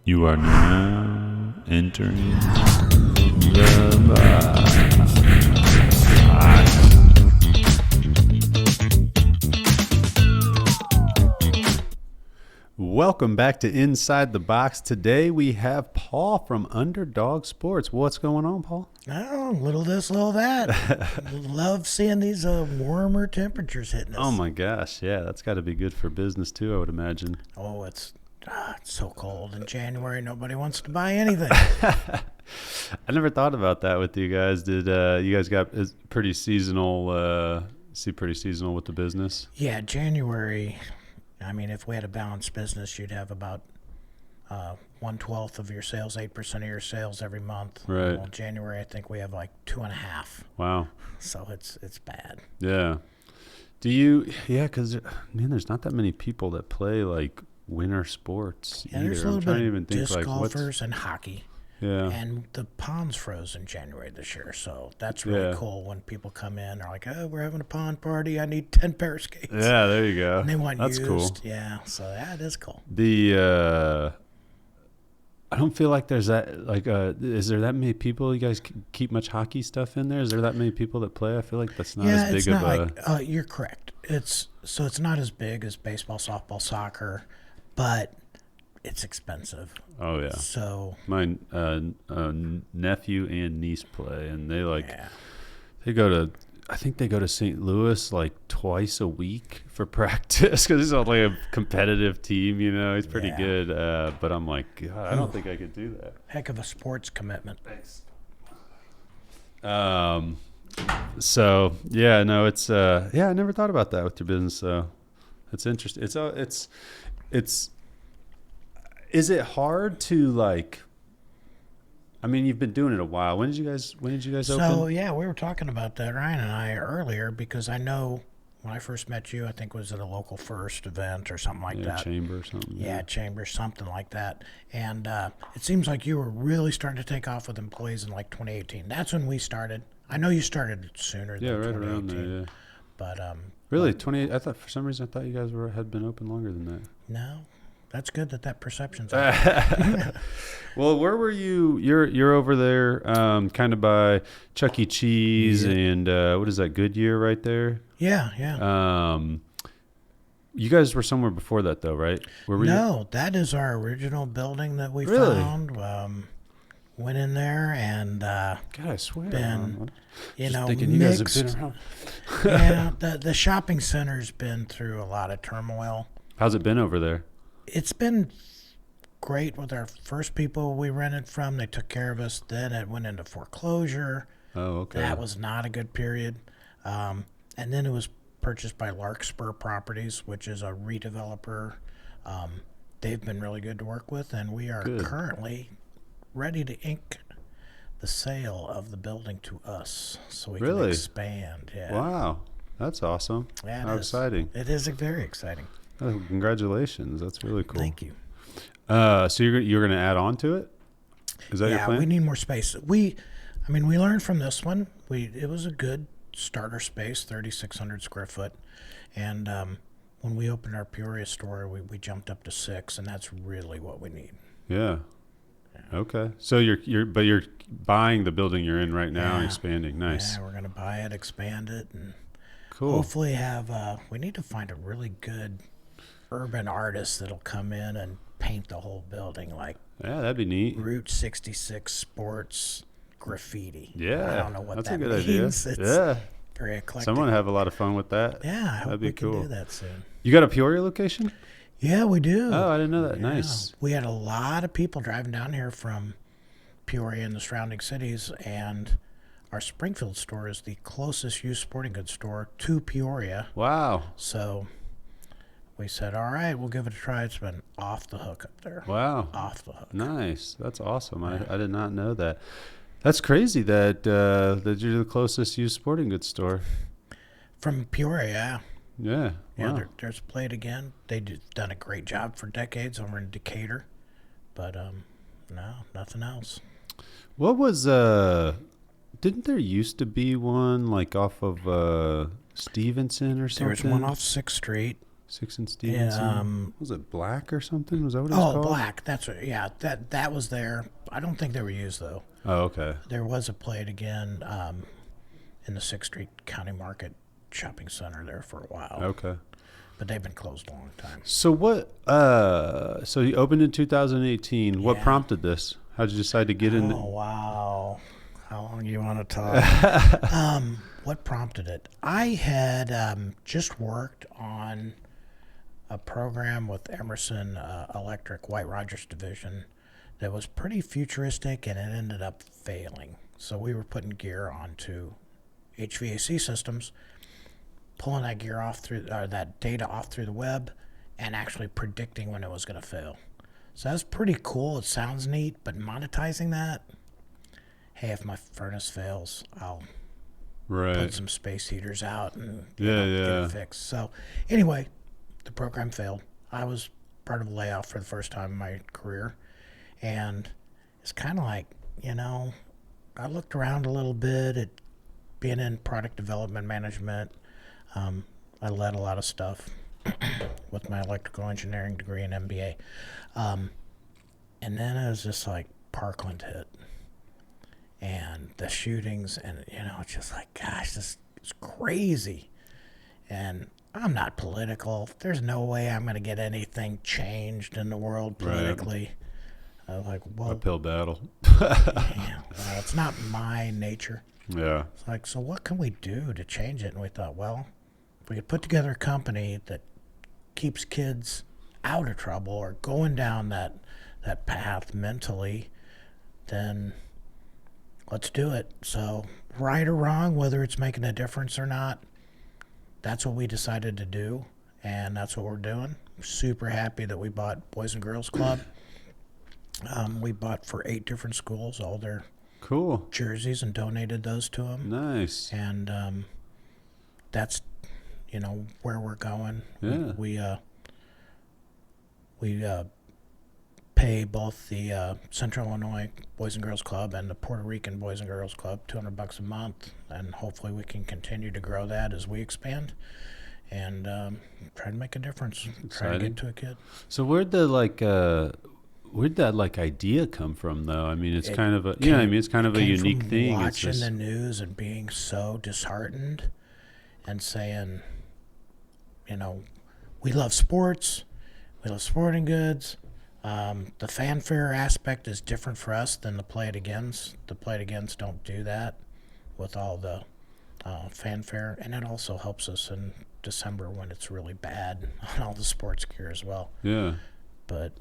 You are now entering the box. Welcome back to Inside the Box. Today we have Paul from Underdog Sports. What's going on, Paul? Oh, little this, little that. Love seeing these warmer temperatures hitting us. Oh my gosh, yeah, that's got to be good for business too, I would imagine. Oh, it's so cold in January. Nobody wants to buy anything. I never thought about that with you guys. Did you guys got pretty seasonal? Pretty seasonal with the business? Yeah, January. I mean, if we had a balanced business, you'd have about 1/12 of your sales, 8% of your sales every month. Right. Well, January, I think we have like 2.5. Wow. So it's bad. Yeah. Do you? Yeah, because man, there's not that many people that play like winter sports Yeah, either. there's a little I'm trying bit to of even think disc like golfers and hockey. Yeah. And the ponds froze in January this year, so that's really cool when people come in. They're like, "Oh, we're having a pond party. I need 10 pair of skates." Yeah, there you go. And they want That's used. cool. Yeah, so yeah, it is cool. I don't feel like there's that like is there that many people? You guys keep much hockey stuff in there? Is there that many people that play? I feel like that's not as big it's of not a. like you're correct. It's not as big as baseball, softball, soccer, but it's expensive. Oh yeah. So My nephew and niece play, and they yeah. they go to. I think they go to St. Louis like twice a week for practice because he's on like a competitive team. You know, he's pretty Yeah. good. But I'm like, God, I don't think I could do that. Heck of a sports commitment. Thanks. So yeah, no, it's yeah, I never thought about that with your business. So it's interesting. It's is it hard to like? I mean, you've been doing it a while. When did you guys So open? yeah, we were talking about that, Ryan and I, earlier, because I know when I first met you, I think it was at a local first event or something like Yeah, that. chamber or something. Yeah, chamber, something like that. And it seems like you were really starting to take off with employees in like 2018. That's when we started. I know you started sooner Yeah, than right 2018. around there. Yeah. But Really, 28. I thought for some reason I thought you guys had been open longer than that. no, that's good that perception's out. Well, where were you? You're over there, kind of by Chuck E. Cheese and what is that? Goodyear, right there. Yeah. You guys were somewhere before that, though, right? Where were you? No, that is our original building that we Really? found. Went in there and God, I swear. been, you Just know, thinking you guys mixed. have been around. Yeah, the shopping center's been through a lot of turmoil. How's it been over there? It's been great with our first people we rented from. They took care of us. Then it went into foreclosure. Oh, okay. That was not a good period. And then it was purchased by Larkspur Properties, which is a redeveloper. They've been really good to work with, and we are currently ready to ink the sale of the building to us so we can expand. Yeah. Wow, that's awesome. Yeah, How exciting! It is very exciting. Oh, congratulations, that's really cool. Thank you. So you're going to add on to it? Is that your plan? Yeah, we need more space. We learned from this one. It was a good starter space, 3,600 square foot, and when we opened our Peoria store, we jumped up to 6, and that's really what we need. Yeah. Okay. So you're buying the building you're in right now and expanding. Nice. Yeah, we're gonna buy it, expand it, and Cool. hopefully have. We need to find a really good urban artist that'll come in and paint the whole building like Yeah, that'd be neat. Route 66 Sports graffiti. Yeah. I don't know what that's that a good means. idea. It's Yeah. very eclectic. Someone have a lot of fun with that. Yeah, I hope That'd be we can cool. do that soon. You got a Peoria location? Yeah, we do. Oh, I didn't know that. Yeah. Nice. We had a lot of people driving down here from Peoria and the surrounding cities, and our Springfield store is the closest used sporting goods store to Peoria. Wow. So we said, all right, we'll give it a try. It's been off the hook up there. Wow. Off the hook. Nice. That's awesome. I did not know that. That's crazy that that you're the closest used sporting goods store. From Peoria, Yeah. yeah. Wow. There's Played Again. They've done a great job for decades over in Decatur. But no, nothing else. What was didn't there used to be one like off of Stevenson or something? There was one off 6th Street. Six and Stevenson. Was it Black or something? Was that what it was called? Oh, Black. That's right. Yeah, that was there. I don't think they were used though. Oh, okay. There was a Play It Again in the 6th Street County Market Shopping Center there for a while. Okay. But they've been closed a long time. So what? So you opened in 2018. What prompted this? How did you decide to get in? Oh wow! How long do you want to talk? What prompted it? I had just worked on a program with Emerson Electric White Rogers division that was pretty futuristic, and it ended up failing. So we were putting gear onto HVAC systems, pulling that gear off through that data off through the web, and actually predicting when it was going to fail. So that's pretty cool. It sounds neat, but monetizing that, hey, if my furnace fails, I'll put some space heaters out and get it fixed. So anyway, the program failed. I was part of a layoff for the first time in my career, and it's kind of like, I looked around a little bit at being in product development management. I led a lot of stuff with my electrical engineering degree and MBA. And then it was just like Parkland hit and the shootings, and it's just like, gosh, this is crazy. And I'm not political. There's no way I'm going to get anything changed in the world politically. I was like, well, uphill battle. It's not my nature. Yeah. It's like, so what can we do to change it? And we thought, well, if we could put together a company that keeps kids out of trouble or going down that path mentally, then let's do it. So right or wrong, whether it's making a difference or not, that's what we decided to do, and that's what we're doing. Super happy that we bought Boys and Girls Club. We bought for 8 different schools all their jerseys and donated those to them. Nice. And that's where we're going. Yeah. We pay both the Central Illinois Boys and Girls Club and the Puerto Rican Boys and Girls Club $200 a month, and hopefully we can continue to grow that as we expand and try to make a difference. Try to get to a kid. So where'd that idea come from, though? I mean, it's kind of a it's kind of a unique thing. Watching the news and being so disheartened and saying, we love sports, we love sporting goods. The fanfare aspect is different for us than the Play It Agains. The Play It Agains don't do that with all the fanfare, and it also helps us in December when it's really bad on all the sports gear as well. Yeah. But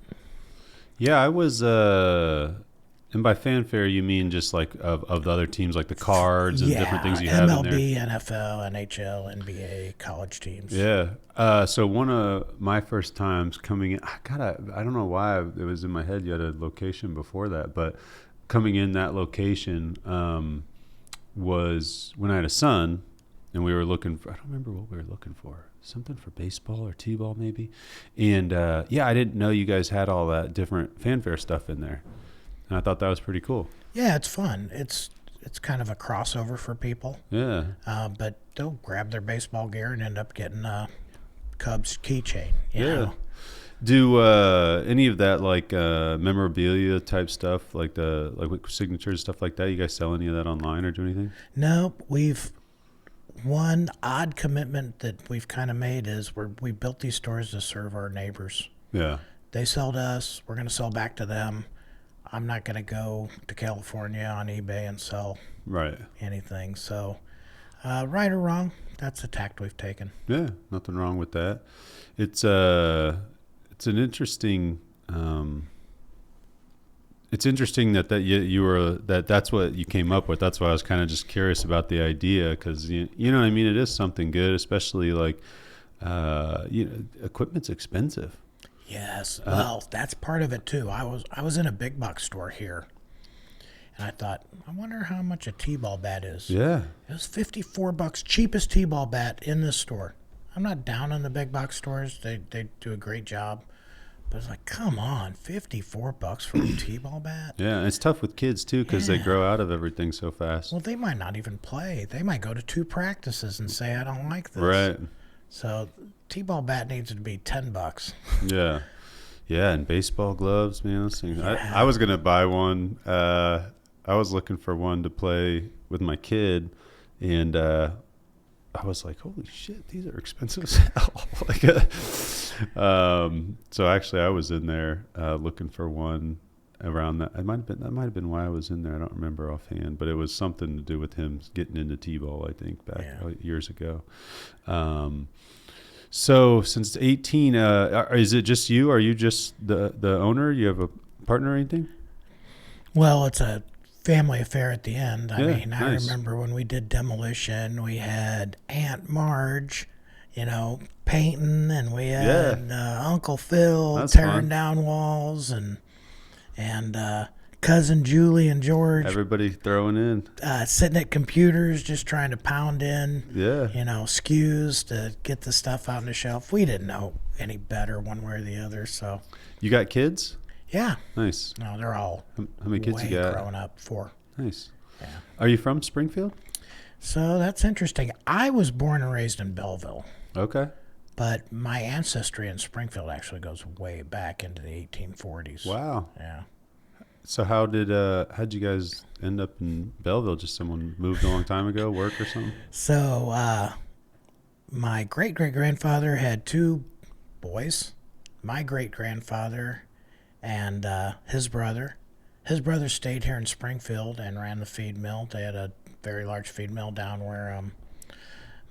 yeah, I was and by fanfare you mean just like of the other teams, like the cards and different things you have in there. MLB, NFL, NHL, NBA, college teams. Yeah. So one of my first times coming in, I don't know why it was in my head. You had a location before that, but coming in that location was when I had a son, and we were looking for, I don't remember what we were looking for. Something for baseball or t-ball maybe. And I didn't know you guys had all that different fanfare stuff in there. And I thought that was pretty cool. Yeah, it's fun. It's kind of a crossover for people. Yeah. But they'll grab their baseball gear and end up getting a Cubs keychain. You know? Do any of that like memorabilia type stuff, like signatures, stuff like that? You guys sell any of that online or do anything? No, one odd commitment that we've kind of made is we built these stores to serve our neighbors. Yeah. They sell to us. We're going to sell back to them. I'm not going to go to California on eBay and sell anything. So, right or wrong, that's a tact we've taken. Yeah, nothing wrong with that. It's an interesting. It's interesting that that's what you came up with. That's why I was kind of just curious about the idea, because you know what I mean. It is something good, especially like equipment's expensive. Yes, well, that's part of it too. I was in a big box store here, and I thought, I wonder how much a T-ball bat is. Yeah, it was $54, cheapest T-ball bat in this store. I'm not down on the big box stores; they do a great job. But it's like, come on, $54 for a T-ball bat? Yeah, and it's tough with kids, too, because they grow out of everything so fast. Well, they might not even play. They might go to 2 practices and say, I don't like this. Right. So T-ball bat needs to be $10. Yeah. Yeah, and baseball gloves, man. Those things. Yeah. I was gonna buy one. I was looking for one to play with my kid, and I was like, "Holy shit, these are expensive as hell!" So actually, I was in there looking for one around that. That might have been why I was in there. I don't remember offhand, but it was something to do with him getting into t-ball. I think back years ago. So since 18, is it just you? Are you just the owner? You have a partner or anything? Well, it's a family affair at the end. I mean, nice. I remember when we did demolition, we had Aunt Marge, painting, and we had Uncle Phil tearing down walls, and cousin Julie and George. Everybody throwing in. Sitting at computers just trying to pound in, Yeah. SKUs to get the stuff out on the shelf. We didn't know any better one way or the other, so. You got kids? Yeah. Nice. No, they're all how many kids you got? Growing up, 4. Nice. Yeah. Are you from Springfield? So that's interesting. I was born and raised in Belleville. Okay. But my ancestry in Springfield actually goes way back into the 1840s. Wow. Yeah. So how'd you guys end up in Belleville? Just someone moved a long time ago, work or something? So my great-great-grandfather had 2 boys. My great-grandfather and his brother. His brother stayed here in Springfield and ran the feed mill. They had a very large feed mill down where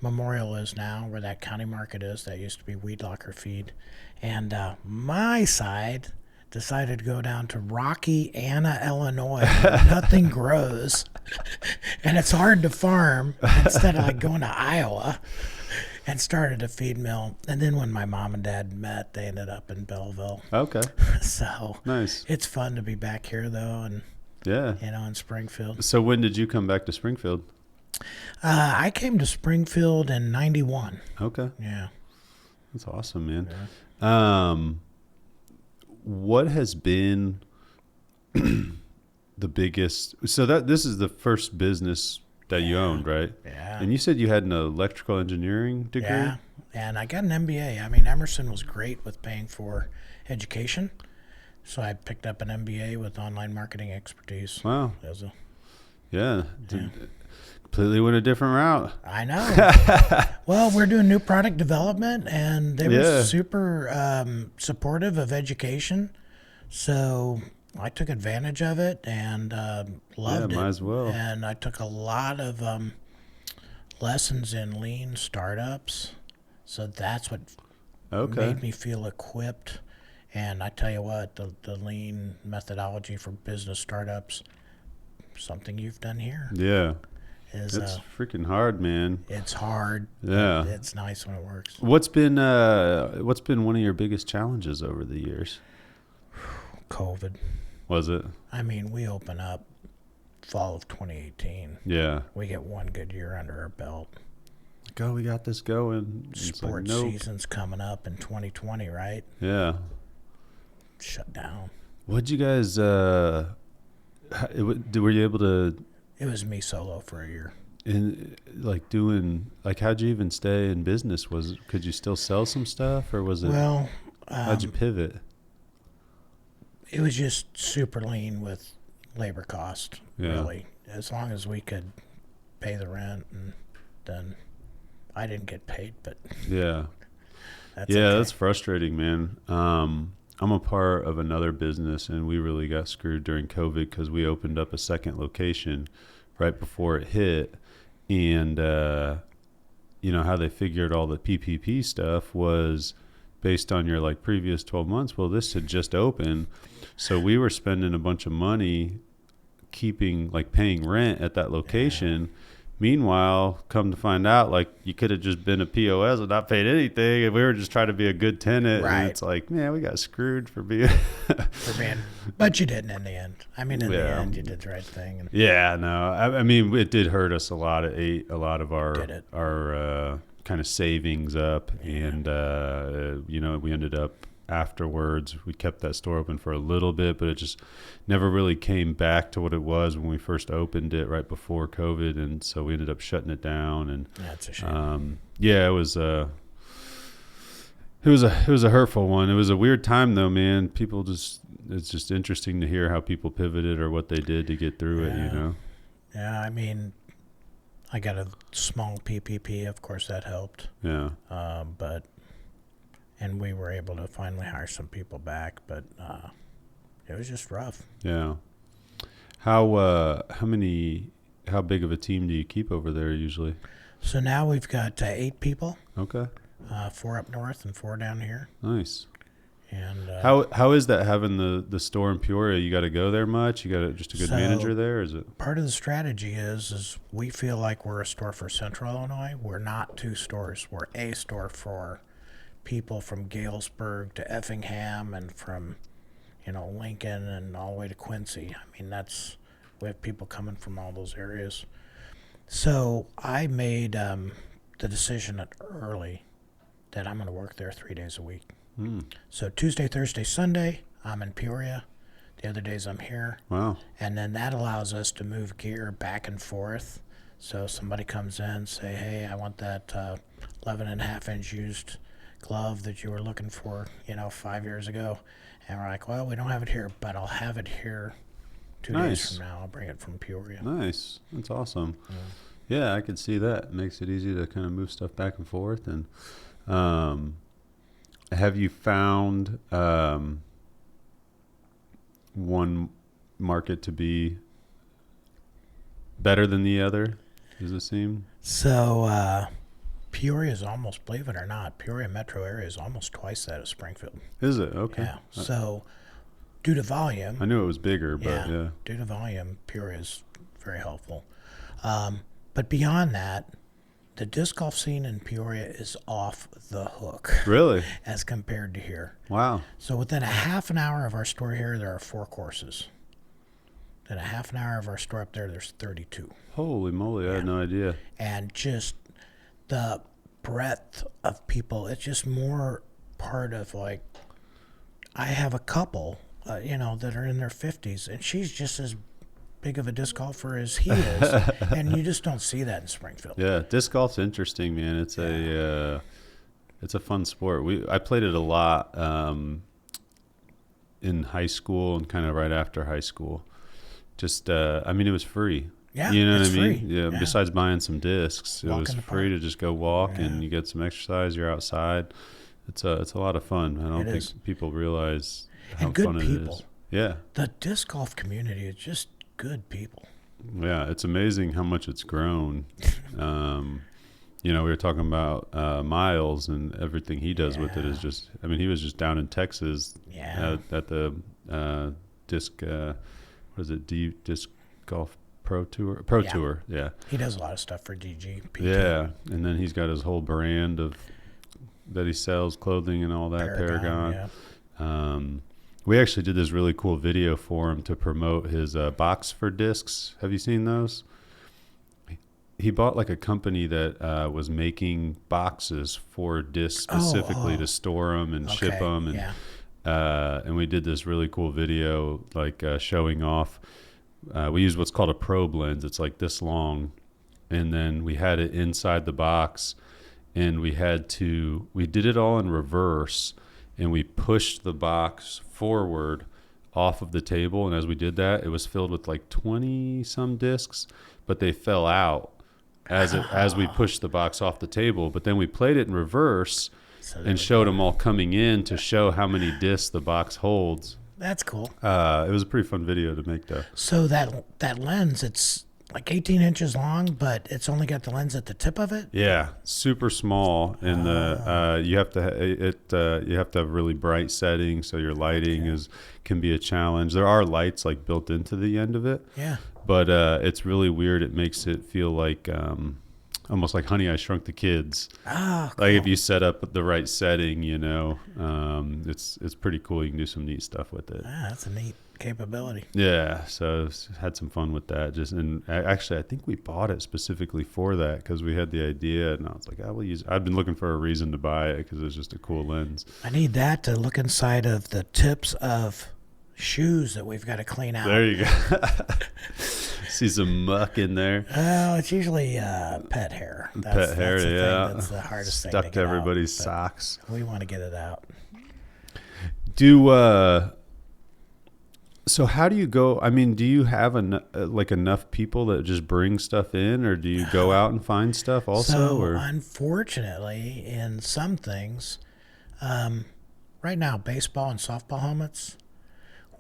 Memorial is now, where that county market is. That used to be Weed Locker Feed. And my side decided to go down to Rocky Anna, Illinois, where nothing grows. And it's hard to farm, instead of going to Iowa, and started a feed mill. And then when my mom and dad met, they ended up in Belleville. Okay. So nice. It's fun to be back here, though, and in Springfield. So when did you come back to Springfield? I came to Springfield in '91. Okay. Yeah. That's awesome, man. Yeah. What has been the biggest? So this is the first business that you owned, right? Yeah. And you said you had an electrical engineering degree? Yeah. And I got an MBA. I mean, Emerson was great with paying for education. So I picked up an MBA with online marketing expertise. Wow. Yeah. Completely went a different route. I know. Well, we're doing new product development, and they were super supportive of education. So I took advantage of it and loved it. Might as well. And I took a lot of lessons in lean startups. So that's what made me feel equipped. And I tell you what, the lean methodology for business startups, something you've done here. Yeah. It's freaking hard, man. It's hard. Yeah. It's nice when it works. What's been one of your biggest challenges over the years? COVID. Was it? I mean, we open up fall of 2018. Yeah. We get one good year under our belt. We got this going. Sports season's coming up in 2020, right? Yeah. Shut down. What'd you guys, were you able to? It was me solo for a year. And how'd you even stay in business? Could you still sell some stuff, or was it? Well, how'd you pivot? It was just super lean with labor cost. Yeah. Really, as long as we could pay the rent, and then I didn't get paid, but yeah, that's okay. That's frustrating, man. I'm a part of another business, and we really got screwed during COVID because we opened up a second location right before it hit. And, how they figured all the PPP stuff was based on your previous 12 months. Well, this had just opened. So we were spending a bunch of money paying rent at that location. Yeah. Meanwhile, come to find out, you could have just been a POS and not paid anything, and we were just trying to be a good tenant. Right. And it's man, we got screwed for being. But you didn't in the end. I mean, in the end, you did the right thing. Yeah, no, I mean, it did hurt us a lot. It ate a lot of our kind of savings up, and we ended up. Afterwards, we kept that store open for a little bit, but it just never really came back to what it was when we first opened it right before COVID, and so we ended up shutting it down. And that's a shame. It was It was a hurtful one. It was a weird time though, man. It's just interesting to hear how people pivoted or what they did to get through it, you know. Yeah, I mean, I got a small PPP, of course that helped. Yeah. And we were able to finally hire some people back, but it was just rough. Yeah. How big of a team do you keep over there usually? So now we've got 8 people. Okay. 4 up north and 4 down here. Nice. And how is that having the store in Peoria? You got to go there much? You got just a good manager there? Or is it part of the strategy is we feel like we're a store for Central Illinois. We're not 2 stores. We're a store for people from Galesburg to Effingham and from Lincoln and all the way to Quincy. I mean, we have people coming from all those areas. So I made the decision early that I'm going to work there 3 days a week. So Tuesday, Thursday, Sunday, I'm in Peoria. The other days I'm here. Wow. And then that allows us to move gear back and forth. So somebody comes in, say, hey, I want that 11.5-inch used glove that you were looking for, 5 years ago. And we're like, well, we don't have it here, but I'll have it here 2 days from now. I'll bring it from Peoria. Nice. That's awesome. Yeah, I could see that. It makes it easy to kind of move stuff back and forth. And have you found one market to be better than the other? Does it seem? So Peoria is almost, believe it or not, Peoria metro area is almost twice that of Springfield. Is it? Okay. Yeah. So due to volume. I knew it was bigger, but yeah. Due to volume, Peoria is very helpful. But beyond that, the disc golf scene in Peoria is off the hook. Really? As compared to here. Wow. So within a half an hour of our store here, there are 4 courses. Then a half an hour of our store up there, there's 32. Holy moly, I had no idea. And just the breadth of people, it's just more part of like, I have a couple, that are in their 50s, and she's just as big of a disc golfer as he is, and you just don't see that in Springfield. Yeah, disc golf's interesting, man. It's a fun sport. I played it a lot in high school and kind of right after high school. Just, it was free. Yeah, you know what I mean? Free. Yeah. Besides buying some discs, it was free to just go walk and you get some exercise. You're outside. It's a lot of fun. I don't think people realize how fun it is. Yeah, the disc golf community is just good people. Yeah, it's amazing how much it's grown. We were talking about Miles and everything he does with it is just. I mean, he was just down in Texas at the disc. What is it? Disc Golf Pro Tour. Yeah. He does a lot of stuff for DG. PT. Yeah, and then he's got his whole brand that he sells, clothing and all that. Paragon. Yeah. We actually did this really cool video for him to promote his box for discs. Have you seen those? He bought like a company that was making boxes for discs specifically to store them and ship them. And we did this really cool video like showing off. We used what's called a probe lens. It's like this long. And then we had it inside the box. And we did it all in reverse. And we pushed the box forward off of the table. And as we did that, it was filled with like 20 some discs, but they fell out as we pushed the box off the table. But then we played it in reverse and showed them all coming in to show how many discs the box holds. That's cool. It was a pretty fun video to make though. So that lens, it's like 18 inches long, but it's only got the lens at the tip of it. Yeah, super small, and you have to have really bright settings, so your lighting can be a challenge. There are lights like built into the end of it. Yeah, but it's really weird. It makes it feel like almost like Honey, I Shrunk the Kids. Cool. Like if you set up the right setting, it's pretty cool. You can do some neat stuff with it. That's a neat capability. Yeah, so had some fun with that. Actually, I think we bought it specifically for that because we had the idea, and I was like, I will use it. I've been looking for a reason to buy it because it's just a cool lens. I need that to look inside of the tips of shoes that we've got to clean out. There you go. See some muck in there. Oh, it's usually pet hair. Pet hair, that's the yeah. thing that's the hardest Stuck thing to get everybody's out, socks. We want to get it out. So how do you go? I mean, do you have enough people that just bring stuff in, or do you go out and find stuff also? So unfortunately, in some things, right now, baseball and softball helmets,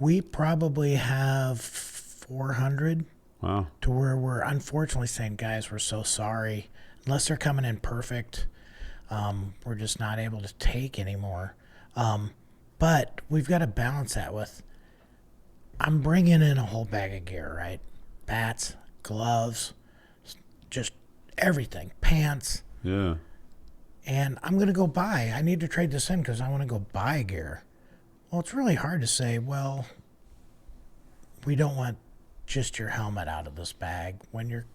we probably have 400. Wow. To where we're unfortunately saying, guys, we're so sorry. Unless they're coming in perfect, we're just not able to take anymore. But we've got to balance that with, I'm bringing in a whole bag of gear, right? Bats, gloves, just everything, pants. Yeah. And I'm going to go buy. I need to trade this in because I want to go buy gear. Well, it's really hard to say, well, we don't want just your helmet out of this bag when you're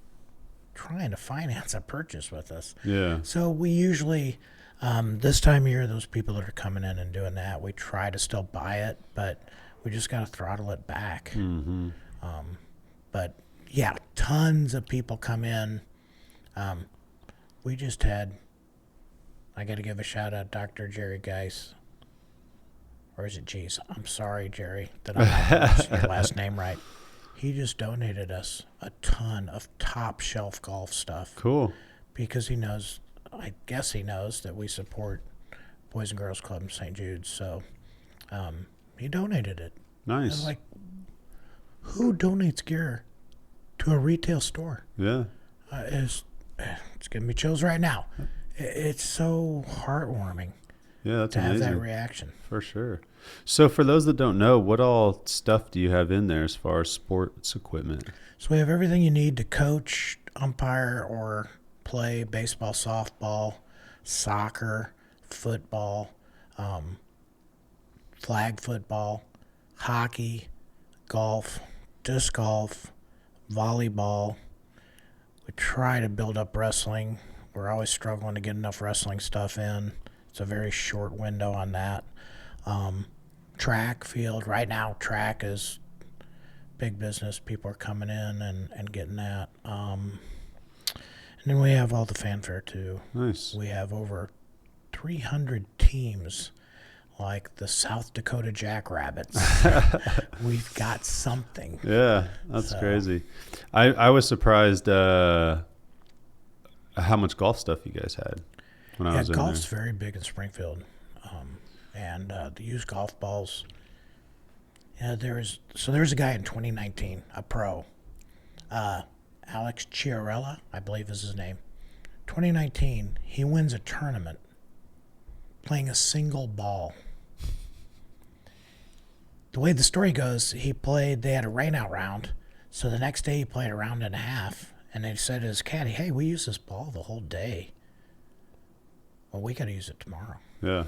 trying to finance a purchase with us. Yeah. So we usually, this time of year, those people that are coming in and doing that, we try to still buy it, but we just got to throttle it back. Mm-hmm. But yeah, tons of people come in. We just had, I got to give a shout out, Dr. Jerry Geis. Or is it Geese? I'm sorry, Jerry, that I'm not pronouncing your last name right. He just donated us a ton of top shelf golf stuff. Cool. Because he knows, I guess he knows that we support Boys and Girls Club in St. Jude's. So he donated it. Nice. I was like, who donates gear to a retail store? Yeah. It's giving me chills right now. It's so heartwarming. Yeah, that's to amazing. have that reaction. For sure. So for those that don't know, what all stuff do you have in there as far as sports equipment? So we have everything you need to coach, umpire, or play baseball, softball, soccer, football, flag football, hockey, golf, disc golf, volleyball. We try to build up wrestling. We're always struggling to get enough wrestling stuff in. It's a very short window on that. Track field. Right now, track is big business. People are coming in and getting that. And then we have all the fanfare, too. Nice. We have over 300 teams, like the South Dakota Jackrabbits. We've got something. Yeah, that's crazy. I was surprised how much golf stuff you guys had when I was in there. Golf's very big in Springfield. And the used golf balls. Yeah, there's a guy in 2019, a pro, Alex Chiarella, I believe is his name. 2019, he wins a tournament playing a single ball. The way the story goes, they had a rainout round, so the next day he played a round and a half, and they said to his caddy, hey, we used this ball the whole day. Well, we got to use it tomorrow. Yeah.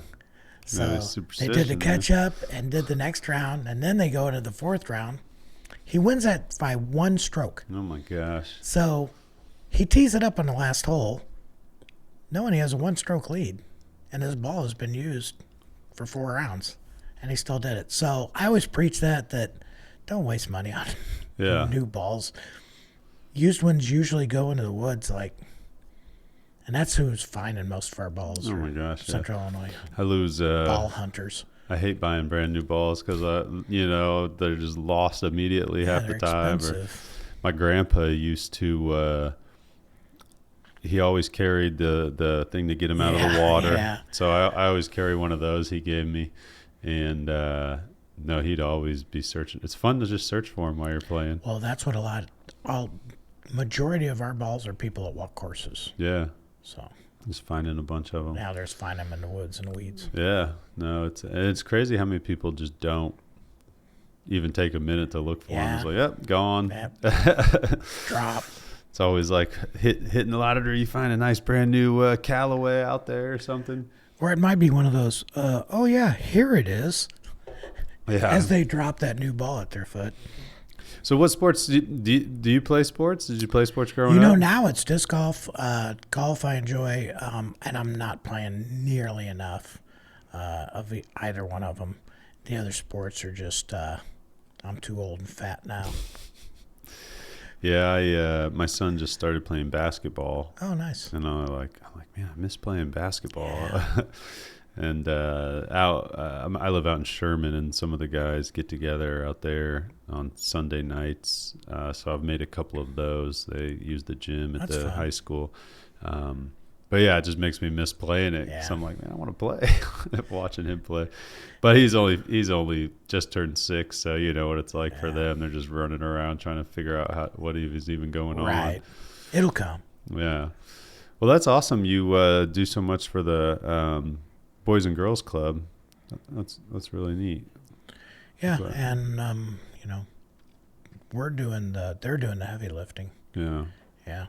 So they did the catch up and did the next round, and then they go into the fourth round. He wins that by one stroke. Oh my gosh. So he tees it up on the last hole, knowing he has a one-stroke lead, and his ball has been used for 4 rounds, and he still did it. So I always preach that don't waste money on new balls. Used ones usually go into the woods, and that's who's finding most of our balls. Oh my gosh. Central Illinois. I lose ball hunters. I hate buying brand new balls because they're just lost immediately half the time. Expensive. My grandpa used to. He always carried the thing to get him out of the water. Yeah. So I always carry one of those he gave me, and no, he'd always be searching. It's fun to just search for them while you're playing. Well, that's what majority of our balls are people that walk courses. Yeah. So just finding a bunch of them. now there's find them in the woods and weeds. Yeah. No, it's crazy how many people just don't even take a minute to look for them. It's like, yep, gone. Yep. Drop. It's always like hitting the lottery. You find a nice brand new Callaway out there or something. Or it might be one of those, oh yeah, here it is. Yeah. As they drop that new ball at their foot. So what sports do you play sports? Did you play sports growing up? Now it's disc golf. Golf I enjoy, and I'm not playing nearly enough of either one of them. The other sports are just, I'm too old and fat now. Yeah, my son just started playing basketball, Oh, nice. and I'm like, man, I miss playing basketball. Yeah. And I live out in Sherman, and some of the guys get together out there on Sunday nights. So I've made a couple of those. They use the gym at That's the fun. high school. But yeah, it just makes me miss playing it. Yeah. So I'm like, man, I want to play. Watching him play, but he's only just turned 6, so you know what it's like for Yeah. them. They're just running around trying to figure out what is even going on. Right. It'll come. Yeah. Well, that's awesome. You do so much for the Boys and Girls Club. That's really neat. Yeah, But, and you know, they're doing the heavy lifting. yeah. Yeah.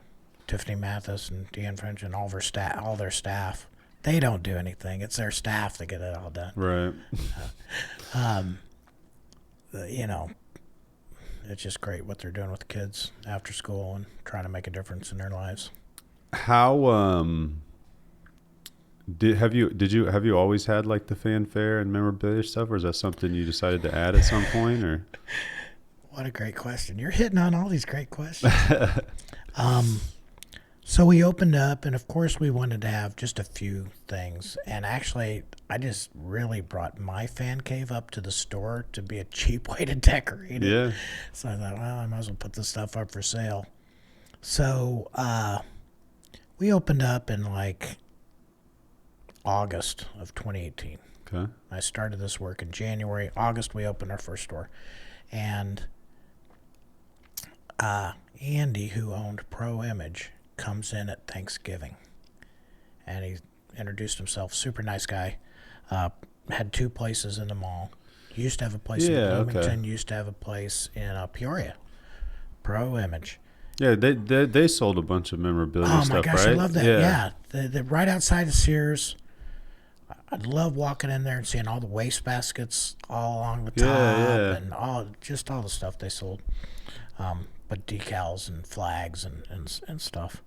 Tiffany Mathis and Deanne French and all their staff. They don't do anything. It's their staff that get it all done. Right. You know, it's just great what they're doing with the kids after school and trying to make a difference in their lives. How have you always had like the fanfare and memorabilia stuff, or is that something you decided to add at some point, or? What a great question. You're hitting on all these great questions. So we opened up, and of course we wanted to have just a few things. And actually, I just really brought my fan cave up to the store to be a cheap way to decorate it. Yeah. So I thought, well, I might as well put this stuff up for sale. So we opened up in like August of 2018. Okay. I started this work in January. August, we opened our first store. And Andy, who owned Pro Image, comes in at Thanksgiving. And he introduced himself. Super nice guy. Had 2 places in the mall. Used to have a place in Bloomington. Okay. Used to have a place in Peoria. Pro Image. Yeah, they sold a bunch of memorabilia Oh stuff, my gosh, right? I love that. Yeah. They're right outside of Sears. I'd love walking in there and seeing all the waste baskets all along the top and all the stuff they sold. But decals and flags and stuff.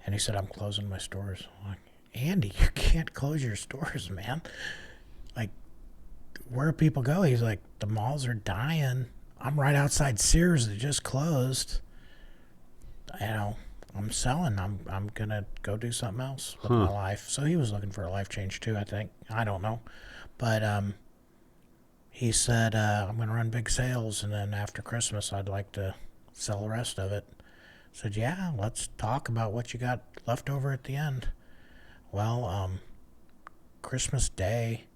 And he said, I'm closing my stores. I'm like, Andy, you can't close your stores, man. Like, where do people go? He's like, the malls are dying. I'm right outside Sears that just closed. You know, I'm selling. I'm gonna go do something else with my life. So he was looking for a life change too, I think. I don't know. But he said, I'm gonna run big sales, and then after Christmas I'd like to sell the rest of it. I said, yeah, let's talk about what you got left over at the end. Well, Christmas Day,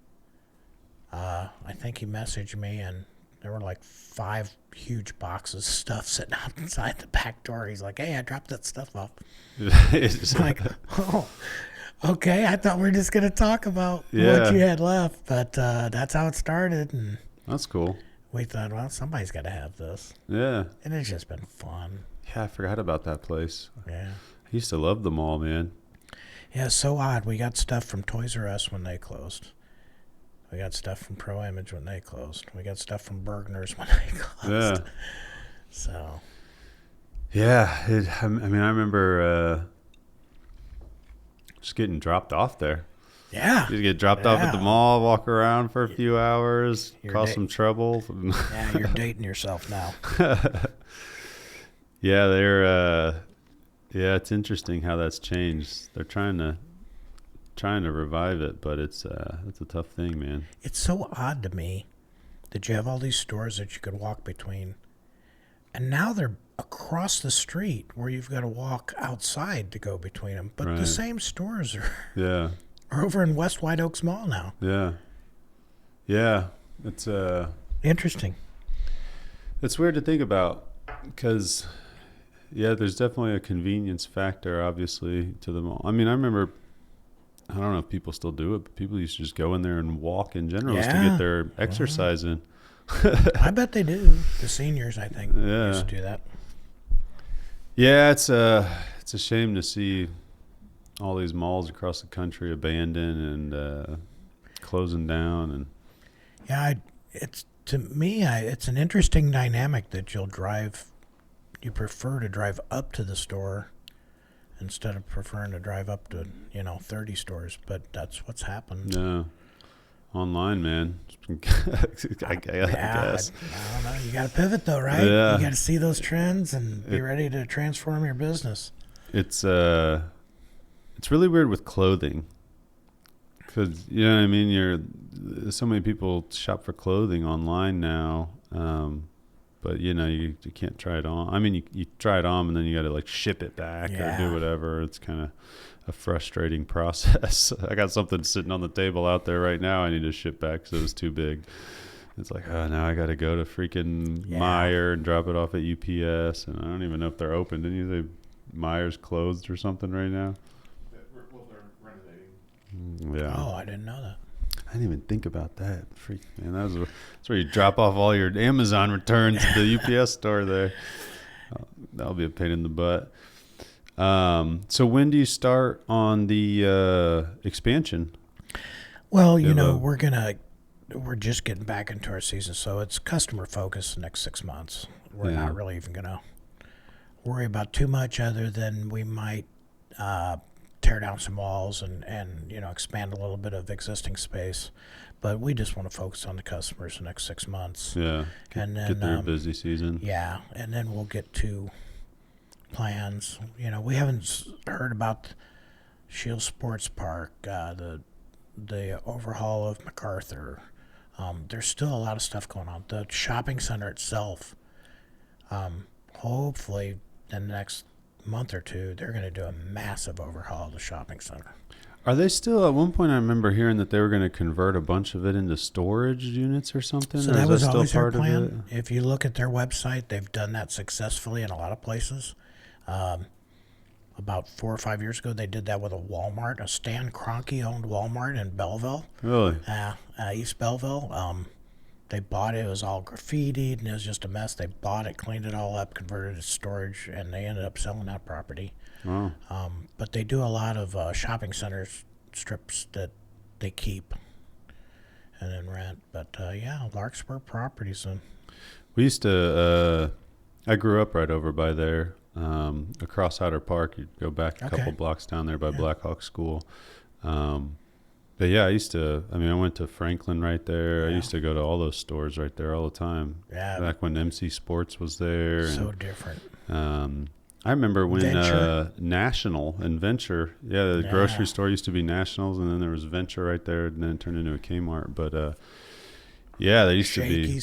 I think he messaged me, and there were like 5 huge boxes of stuff sitting outside the back door. He's like, hey, I dropped that stuff off. I'm like, oh, okay. I thought we were just going to talk about what you had left, but that's how it started. And that's cool. we thought, well, somebody's got to have this. Yeah. And it's just been fun. Yeah, I forgot about that place. Yeah. I used to love the mall, man. Yeah, it's so odd. We got stuff from Toys R Us when they closed. We got stuff from Pro Image when they closed. We got stuff from Bergner's when they closed. Yeah. So. Yeah. I remember just getting dropped off there. Yeah. You get dropped off at the mall, walk around for a few hours, cause some trouble. Yeah, you're dating yourself now. Yeah, it's interesting how that's changed. They're trying to revive it, but it's a tough thing, man. It's so odd to me that you have all these stores that you could walk between, and now they're across the street where you've got to walk outside to go between them. But the same stores are over in West White Oaks Mall now. Yeah, it's interesting. It's weird to think about because there's definitely a convenience factor, obviously, to the mall. I mean, I remember. I don't know if people still do it, but people used to just go in there and walk in general just to get their exercise in. I bet they do. The seniors, I think, used to do that. Yeah, it's a shame to see all these malls across the country abandoned and closing down. And it's to me, it's an interesting dynamic that you prefer to drive up to the store instead of preferring to drive up to 30 stores, but that's what's happened. Yeah. online, man. I guess. I don't know. You got to pivot though, right? Yeah. You got to see those trends and be ready to transform your business. It's really weird with clothing, because you know what I mean. So many people shop for clothing online now, but you know you can't try it on. I mean, you try it on and then you got to like ship it back or do whatever. It's kind of a frustrating process. I got something sitting on the table out there right now I need to ship back because it was too big. It's like, oh, now I got to go to freaking Meijer and drop it off at UPS, and I don't even know if they're open. Didn't you say Meijer's closed or something right now? Well, they're renovating. Yeah. Oh, I didn't know that. I didn't even think about that. Freak, man, that's where you drop off all your Amazon returns at the UPS store there. That'll be a pain in the butt. So when do you start on the expansion? Well, you know, we're just getting back into our season, so it's customer focused the next 6 months. We're not really even going to worry about too much other than we might tear down some walls and you know, expand a little bit of existing space. But we just want to focus on the customers the next 6 months. Yeah. And then get through a busy season. Yeah, and then we'll get to plans. You know, we haven't heard about Shield Sports Park, the overhaul of MacArthur. There's still a lot of stuff going on. The shopping center itself, hopefully in the next month or two, they're going to do a massive overhaul of the shopping center. Are they still, at one point I remember hearing that they were going to convert a bunch of it into storage units or something? So or that was still always their part plan. of it? If you look at their website, they've done that successfully in a lot of places. About 4 or 5 years ago, they did that with a Walmart, a Stan Kroenke owned Walmart in Belleville. Really? East Belleville. They bought it. It was all graffitied, and it was just a mess. They bought it, cleaned it all up, converted it to storage, and they ended up selling that property. Oh. But they do a lot of shopping centers strips that they keep and then rent. But, yeah, Larkspur Properties. We used to, I grew up right over by there, across Outer Park. You'd go back a couple blocks down there by Black Hawk School. But yeah, I went to Franklin right there. I used to go to all those stores right there all the time. Yeah. Back when MC Sports was there. So different. I remember when Venture. National and Venture, the grocery store used to be Nationals, and then there was Venture right there, and then it turned into a Kmart. But there used to be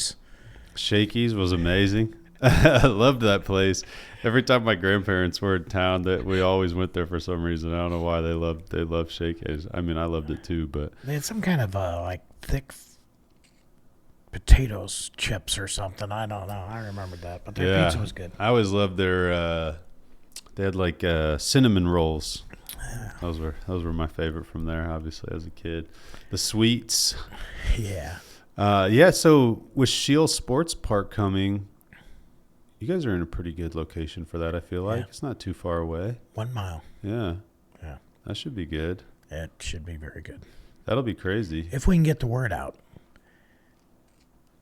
Shakey's was amazing. I loved that place. Every time my grandparents were in town, that we always went there for some reason. I don't know why they loved Shakey's. I mean, I loved it too, but They had some kind of like thick potatoes chips or something. I don't know. I remember that, but their pizza was good. I always loved their. They had like cinnamon rolls. Those were my favorite from there. Obviously, as a kid, the sweets. Yeah. So with Shield Sports Park coming, you guys are in a pretty good location for that. I feel like it's not too far away. 1 mile. Yeah. Yeah. That should be good. It should be very good. That'll be crazy. If we can get the word out.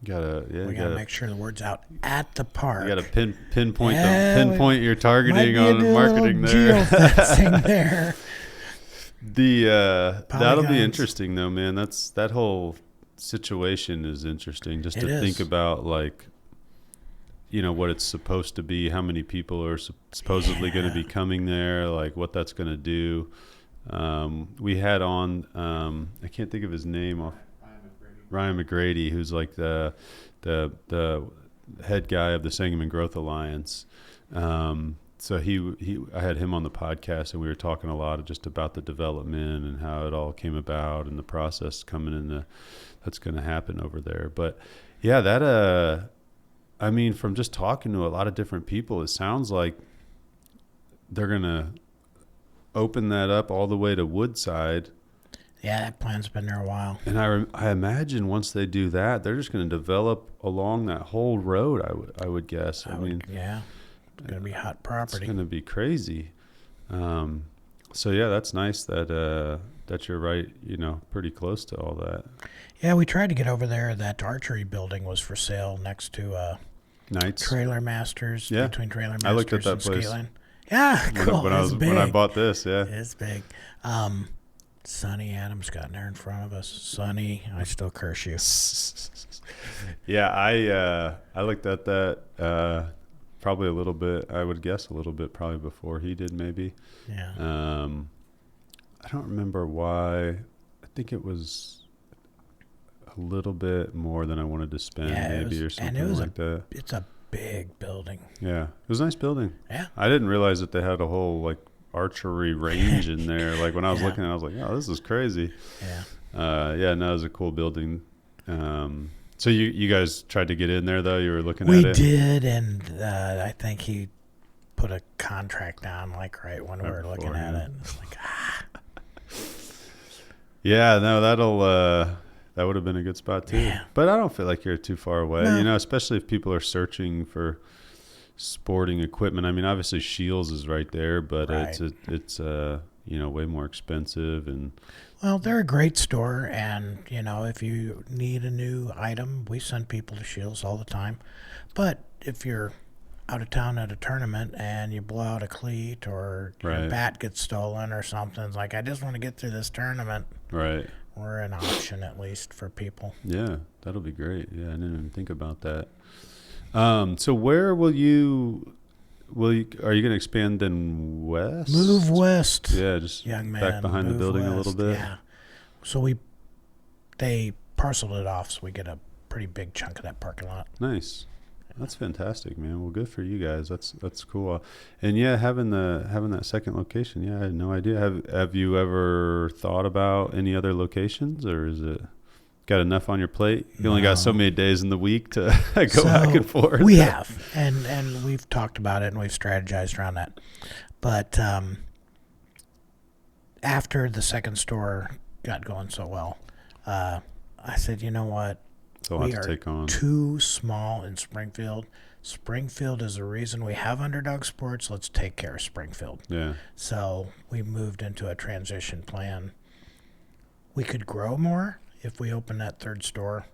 We gotta make sure the word's out at the park. You gotta pinpoint your targeting on marketing there. Geofencing there. That'll be interesting though, man. That whole situation is interesting. Just to think about, like, you know, what it's supposed to be, how many people are supposedly going to be coming there, like what that's going to do. We had on, I can't think of his name off. Ryan McGrady, who's like the head guy of the Sangamon Growth Alliance. So I had him on the podcast, and we were talking a lot just about the development and how it all came about and the process coming in that's going to happen over there. But yeah, that I mean, from just talking to a lot of different people, it sounds like they're going to open that up all the way to Woodside. Yeah, that plan's been there a while. And I imagine once they do that, they're just going to develop along that whole road, I would guess. I mean, it's going to be hot property. It's going to be crazy. So yeah, that's nice that you're right, you know, pretty close to all that. Yeah, we tried to get over there. That archery building was for sale next to Knights. Trailer Masters. Yeah. Between Trailer Masters I looked at that and place. Skyline. Yeah, cool. When I bought this, yeah. It's big. Sonny Adams got in there in front of us. Sonny, I still curse you. Yeah, I looked at that probably a little bit. I would guess a little bit probably before he did, maybe. Yeah. I don't remember why. I think it was a little bit more than I wanted to spend, maybe, or something like that. It's a big building. Yeah, it was a nice building. Yeah. I didn't realize that they had a whole like archery range in there. Like when I was looking, I was like, "Oh, this is crazy." Yeah. Yeah, no, it was a cool building. So you guys tried to get in there though? You were looking at it? We did, and I think he put a contract down like right when we were looking at it. It's like, Yeah, no, that would have been a good spot too. Yeah. But I don't feel like you're too far away, No. especially if people are searching for sporting equipment. I mean, obviously Shields is right there, but Right. it's way more expensive and Well, they're a great store, and if you need a new item, we send people to Shields all the time. But if you're out of town at a tournament and you blow out a cleat or your Right. bat gets stolen or something, it's like, I just want to get through this tournament. right. We're an option at least for people. Yeah, that'll be great. Yeah, I didn't even think about that. So where are you going to expand then west? Move west, Yeah, just young man. back behind the move building a west. little bit. Yeah. So they parceled it off, so we get a pretty big chunk of that parking lot. Nice. That's fantastic, man. Well, good for you guys. That's cool. And yeah, having that second location. Yeah, I had no idea. Have you ever thought about any other locations, or is it got enough on your plate? You only got so many days in the week to go back and forth. We have, and we've talked about it and we've strategized around that. But after the second store got going so well, I said, you know what? It's a lot We to are take on. too small in Springfield. Springfield is the reason we have Underdog Sports. Let's take care of Springfield. Yeah. So we moved into a transition plan. We could grow more if we opened that third store,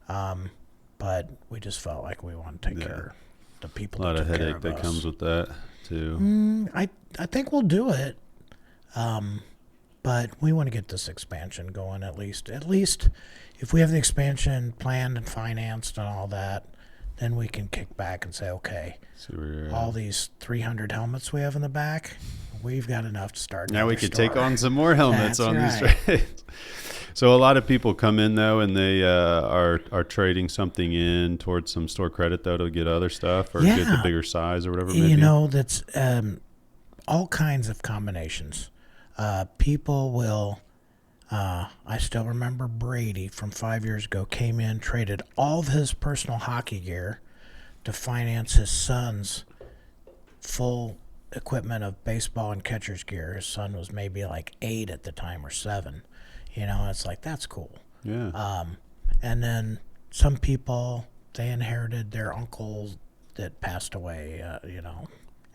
but we just felt like we want to take care of the people. A lot that of took care headache of that us. comes with that too. I think we'll do it, but we want to get this expansion going at least. At least if we have the expansion planned and financed and all that, then we can kick back and say, okay, See where you're all at. these 300 helmets we have in the back, we've got enough to start. Now we another could take store. on some more helmets That's on these right. trades. So a lot of people come in though, and they are trading something in towards some store credit though to get other stuff or get the Yeah. bigger size or whatever. Maybe. That's all kinds of combinations. People will. I still remember Brady from 5 years ago came in, traded all of his personal hockey gear to finance his son's full equipment of baseball and catcher's gear. His son was maybe like 8 at the time or 7. It's like, that's cool. Yeah. And then some people, they inherited their uncle that passed away,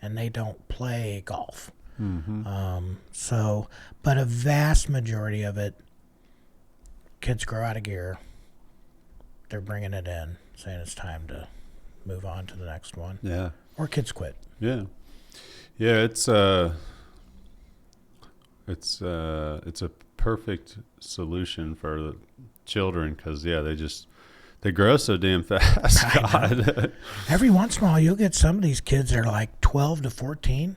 and they don't play golf. But a vast majority of it, kids grow out of gear. They're bringing it in, saying it's time to move on to the next one. Yeah. Or kids quit. Yeah. Yeah. It's a perfect solution for the children because they grow so damn fast. God. Every once in a while, you'll get some of these kids that are like 12 to 14.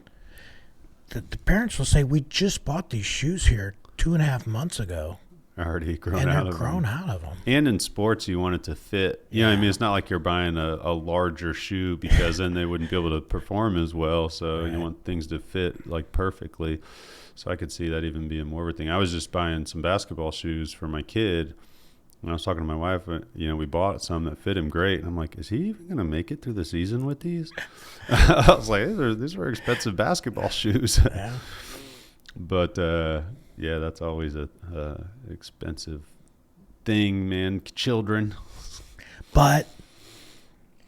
The parents will say, we just bought these shoes here 2.5 months ago. Already grown And out they're of grown them. out of them. And in sports, you want it to fit. You know what I mean? It's not like you're buying a larger shoe because then they wouldn't be able to perform as well. So you want things to fit like perfectly. So I could see that even being more of a thing. I was just buying some basketball shoes for my kid. And I was talking to my wife, we bought some that fit him great. And I'm like, is he even going to make it through the season with these? I was like, these are expensive basketball shoes. Yeah. But, that's always a expensive thing, man. Children. But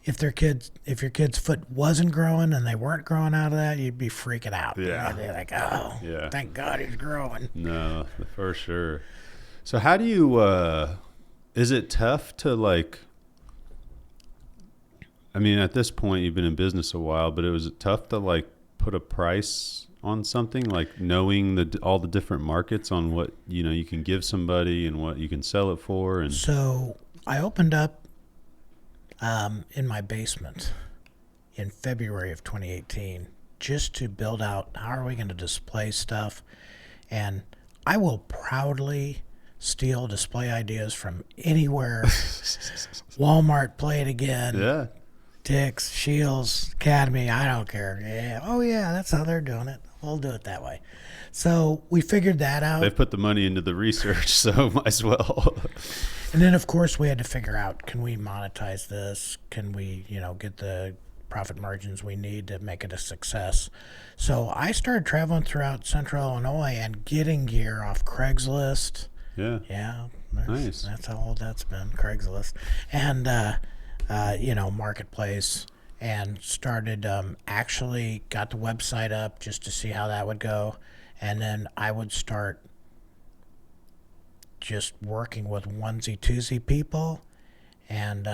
if your kid's foot wasn't growing and they weren't growing out of that, you'd be freaking out. Yeah. You'd be like, oh, Yeah. thank God he's growing. No, for sure. So how do you, is it tough to at this point you've been in business a while, but it was tough to put a price on something, like knowing all the different markets on what you can give somebody and what you can sell it for? And So I opened up in my basement in February of 2018 just to build out how are we going to display stuff. And I will proudly steal display ideas from anywhere. Walmart, Play It Again. yeah. Dick's, Shields, Academy, I don't care. Yeah. Oh, yeah, that's how they're doing it. We'll do it that way. So we figured that out. They've put the money into the research, so might as well. And then, of course, we had to figure out, can we monetize this? Can we, get the profit margins we need to make it a success? So I started traveling throughout Central Illinois and getting gear off Craigslist. Yeah. Yeah. Nice. That's how old that's been, Craigslist. And, Marketplace, and started actually got the website up just to see how that would go. And then I would start just working with onesie-twosie people. And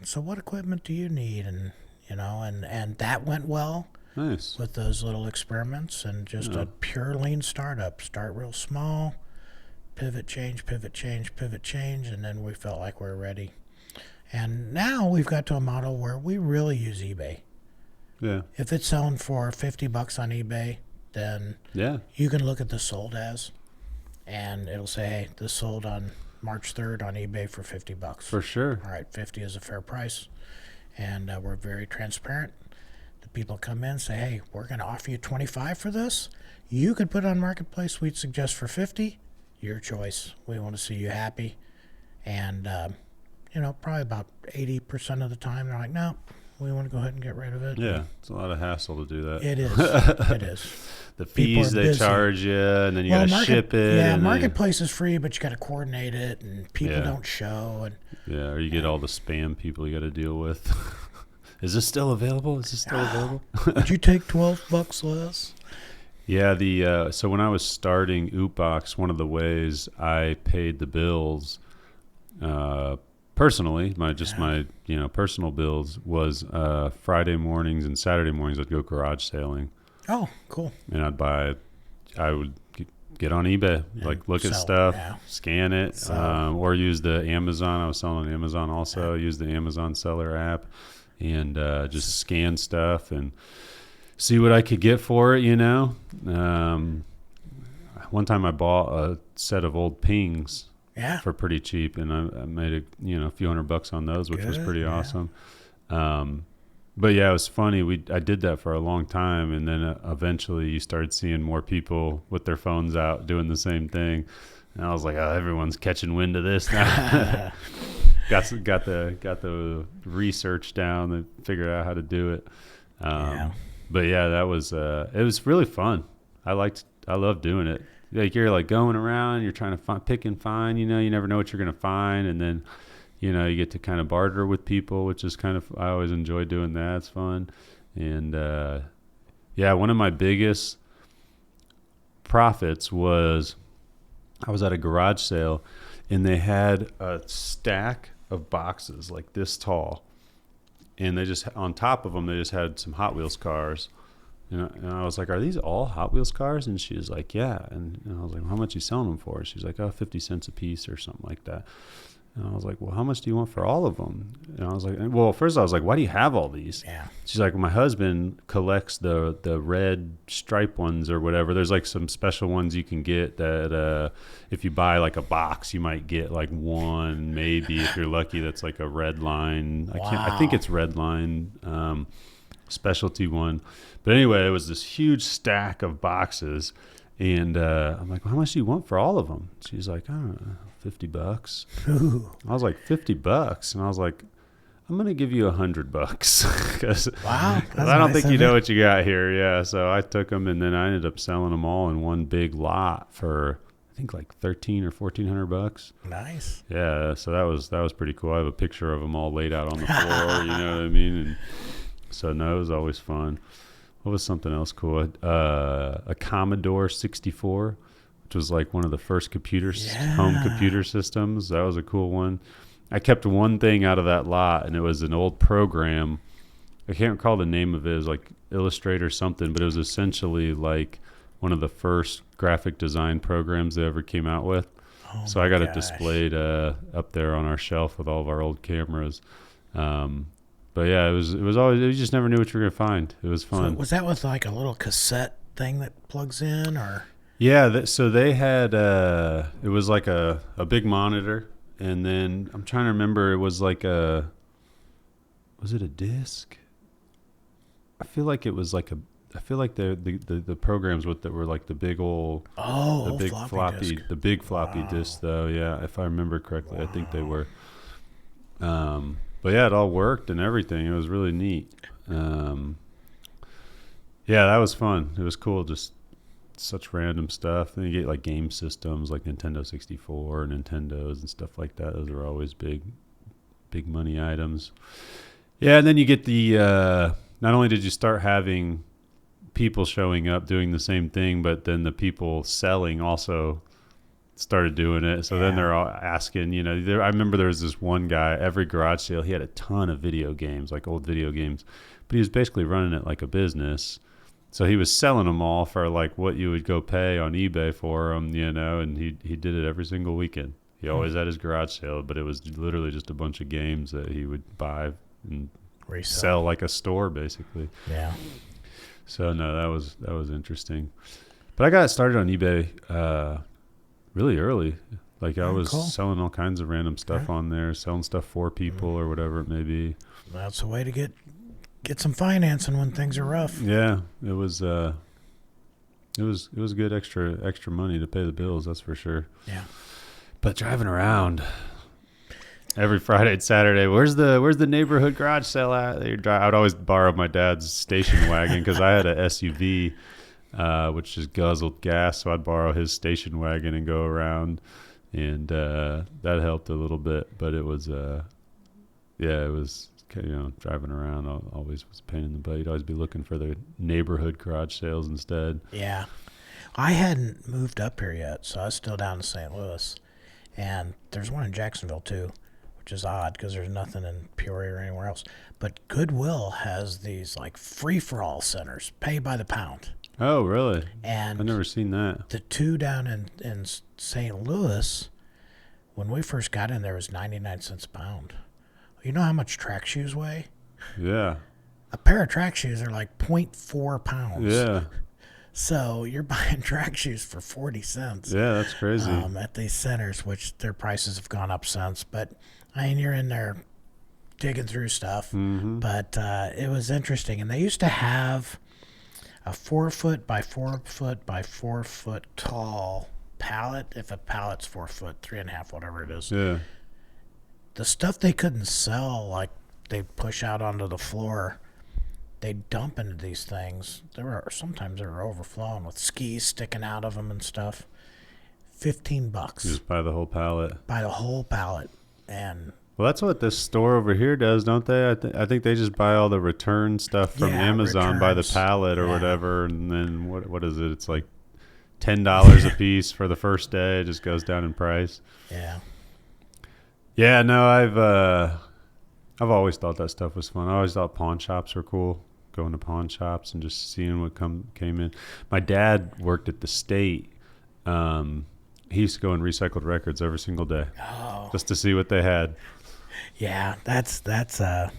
so what equipment do you need? And, and that went well. Nice. With those little experiments, and just a pure lean startup. Start real small, pivot, change, and then we felt like we were ready. And now we've got to a model where we really use eBay. Yeah. If it's selling for $50 on eBay, then you can look at the sold as, and it'll say, hey, this sold on March 3rd on eBay for $50. For sure. All right, 50 is a fair price, and we're very transparent. The people come in, say, hey, we're going to offer you $25 for this. You could put it on Marketplace. We'd suggest for $50. Your choice. We want to see you happy. And, probably about 80% of the time, they're like, no, we want to go ahead and get rid of it. Yeah, it's a lot of hassle to do that. It is. It is. The fees they busy. charge you, and then you got to ship it. Yeah, and Marketplace is free, but you got to coordinate it, and people don't show. And or you get all the spam people you got to deal with. Is this still available? Would you take $12 less? Yeah, so when I was starting Oopbox, one of the ways I paid the bills personally, my personal bills was Friday mornings and Saturday mornings I'd go garage sailing. Oh, cool. And I would get on eBay, look at stuff, scan it, or use the Amazon. I was selling on Amazon also. Use the Amazon seller app and just scan stuff and see what I could get for it, One time I bought a set of old pings for pretty cheap, and I made a few $100 on those, which was pretty awesome. But yeah, it was funny. I did that for a long time, and then eventually you started seeing more people with their phones out doing the same thing, and I was like, oh, everyone's catching wind of this now. got the research down and figured out how to do it. But yeah, that was it was really fun. I love doing it. Like you're going around, you're trying to pick and find. You never know what you're gonna find, and then you get to kind of barter with people, which is I always enjoy doing that. It's fun. And one of my biggest profits was I was at a garage sale, and they had a stack of boxes like this tall, and they just on top of them they just had some Hot Wheels cars. And I was like, are these all Hot Wheels cars? And she was like, yeah. And I was like, well, how much are you selling them for? She's like, 50 cents a piece or something like that. And I was like, well, how much do you want for all of them? And I was like, well, first I was like, why do you have all these? Yeah. She's like, my husband collects the red stripe ones or whatever. There's some special ones you can get that if you buy a box, you might get one, maybe if you're lucky, that's a red line. Wow. I think it's red line specialty one. But anyway, it was this huge stack of boxes. And I'm like, well, how much do you want for all of them? She's like, I don't know, $50. I was like, $50? And I was like, I'm going to give you $100 because wow, I don't think you know what you got here. Yeah. So I took them, and then I ended up selling them all in one big lot for, I think $1,300 or $1,400. Nice. Yeah. So that was pretty cool. I have a picture of them all laid out on the floor. You know what I mean? And so no, it was always fun. What was something else cool? A Commodore 64, which was one of the first home computer systems. That was a cool one. I kept one thing out of that lot, and it was an old program I can't recall the name of it. It was like Illustrator something, but it was essentially like one of the first graphic design programs they ever came out with. Oh So I got it gosh. displayed up there on our shelf with all of our old cameras. But yeah, it was always, you just never knew what you were gonna find. It was So fun. was that with like a little cassette thing that plugs in, or? Yeah, so they had it was like a big monitor, and then I'm trying to remember, it was like was it a disc? I feel like it was like I feel like the programs with that were like the big old the big floppy disk. the big floppy Wow. disc though. Yeah, if I remember correctly, I think they were. But yeah, it all worked and everything. It was really neat. Yeah, that was fun. It was cool. Just such random stuff. Then you get like game systems like Nintendo 64, Nintendos, and stuff like that. Those are always big money items. Yeah, and then you get the. Not only did you start having people showing up doing the same thing, but then the people selling also started doing it. So then they're all asking, I remember there was this one guy, every garage sale, he had a ton of video games, like old video games, but he was basically running it like a business. So he was selling them all for like what you would go pay on eBay for them, and he did it every single weekend. He always had his garage sale, but it was literally just a bunch of games that he would buy and sell like a store, basically. Yeah. So no, that was interesting. But I got started on eBay really early. Like I was selling all kinds of random stuff on there, selling stuff for people or whatever it may be. That's a way to get some financing when things are rough. Yeah, it was good extra money to pay the bills, that's for sure. Yeah. But driving around every Friday and Saturday, where's the neighborhood garage sale at? I'd always borrow my dad's station wagon because I had a SUV, which just guzzled gas. So I'd borrow his station wagon and go around, and that helped a little bit. But it was, it was driving around always was a pain in the butt. You'd always be looking for the neighborhood garage sales instead. Yeah, I hadn't moved up here yet, so I was still down in St. Louis, and there's one in Jacksonville too, which is odd because there's nothing in Peoria or anywhere else. But Goodwill has these like free-for-all centers, pay by the pound. Oh, really? And I've never seen that. The two down in St. Louis, when we first got in, there was 99 cents a pound. You know how much track shoes weigh? Yeah. A pair of track shoes are like 0.4 pounds. Yeah. So you're buying track shoes for 40 cents. Yeah, that's crazy. At these centers, which their prices have gone up since. But, I mean, you're in there digging through stuff. Mm-hmm. But it was interesting. And they used to have a 4 foot by 4 foot by 4 foot tall pallet. If a pallet's 4 foot, 3.5, whatever it is. Yeah. The stuff they couldn't sell, like they push out onto the floor, they dump into these things. Sometimes they were overflowing with skis sticking out of them and stuff. $15. You just buy the whole pallet. Buy the whole pallet. And well, that's what this store over here does, don't they? I think they just buy all the return stuff from Amazon by the pallet or whatever, and then what is it? It's like $10 a piece for the first day. It just goes down in price. Yeah. Yeah, no, I've always thought that stuff was fun. I always thought pawn shops were cool. Going to pawn shops and just seeing what came in. My dad worked at the state. He used to go and recycled records every single day, just to see what they had. Yeah, that's a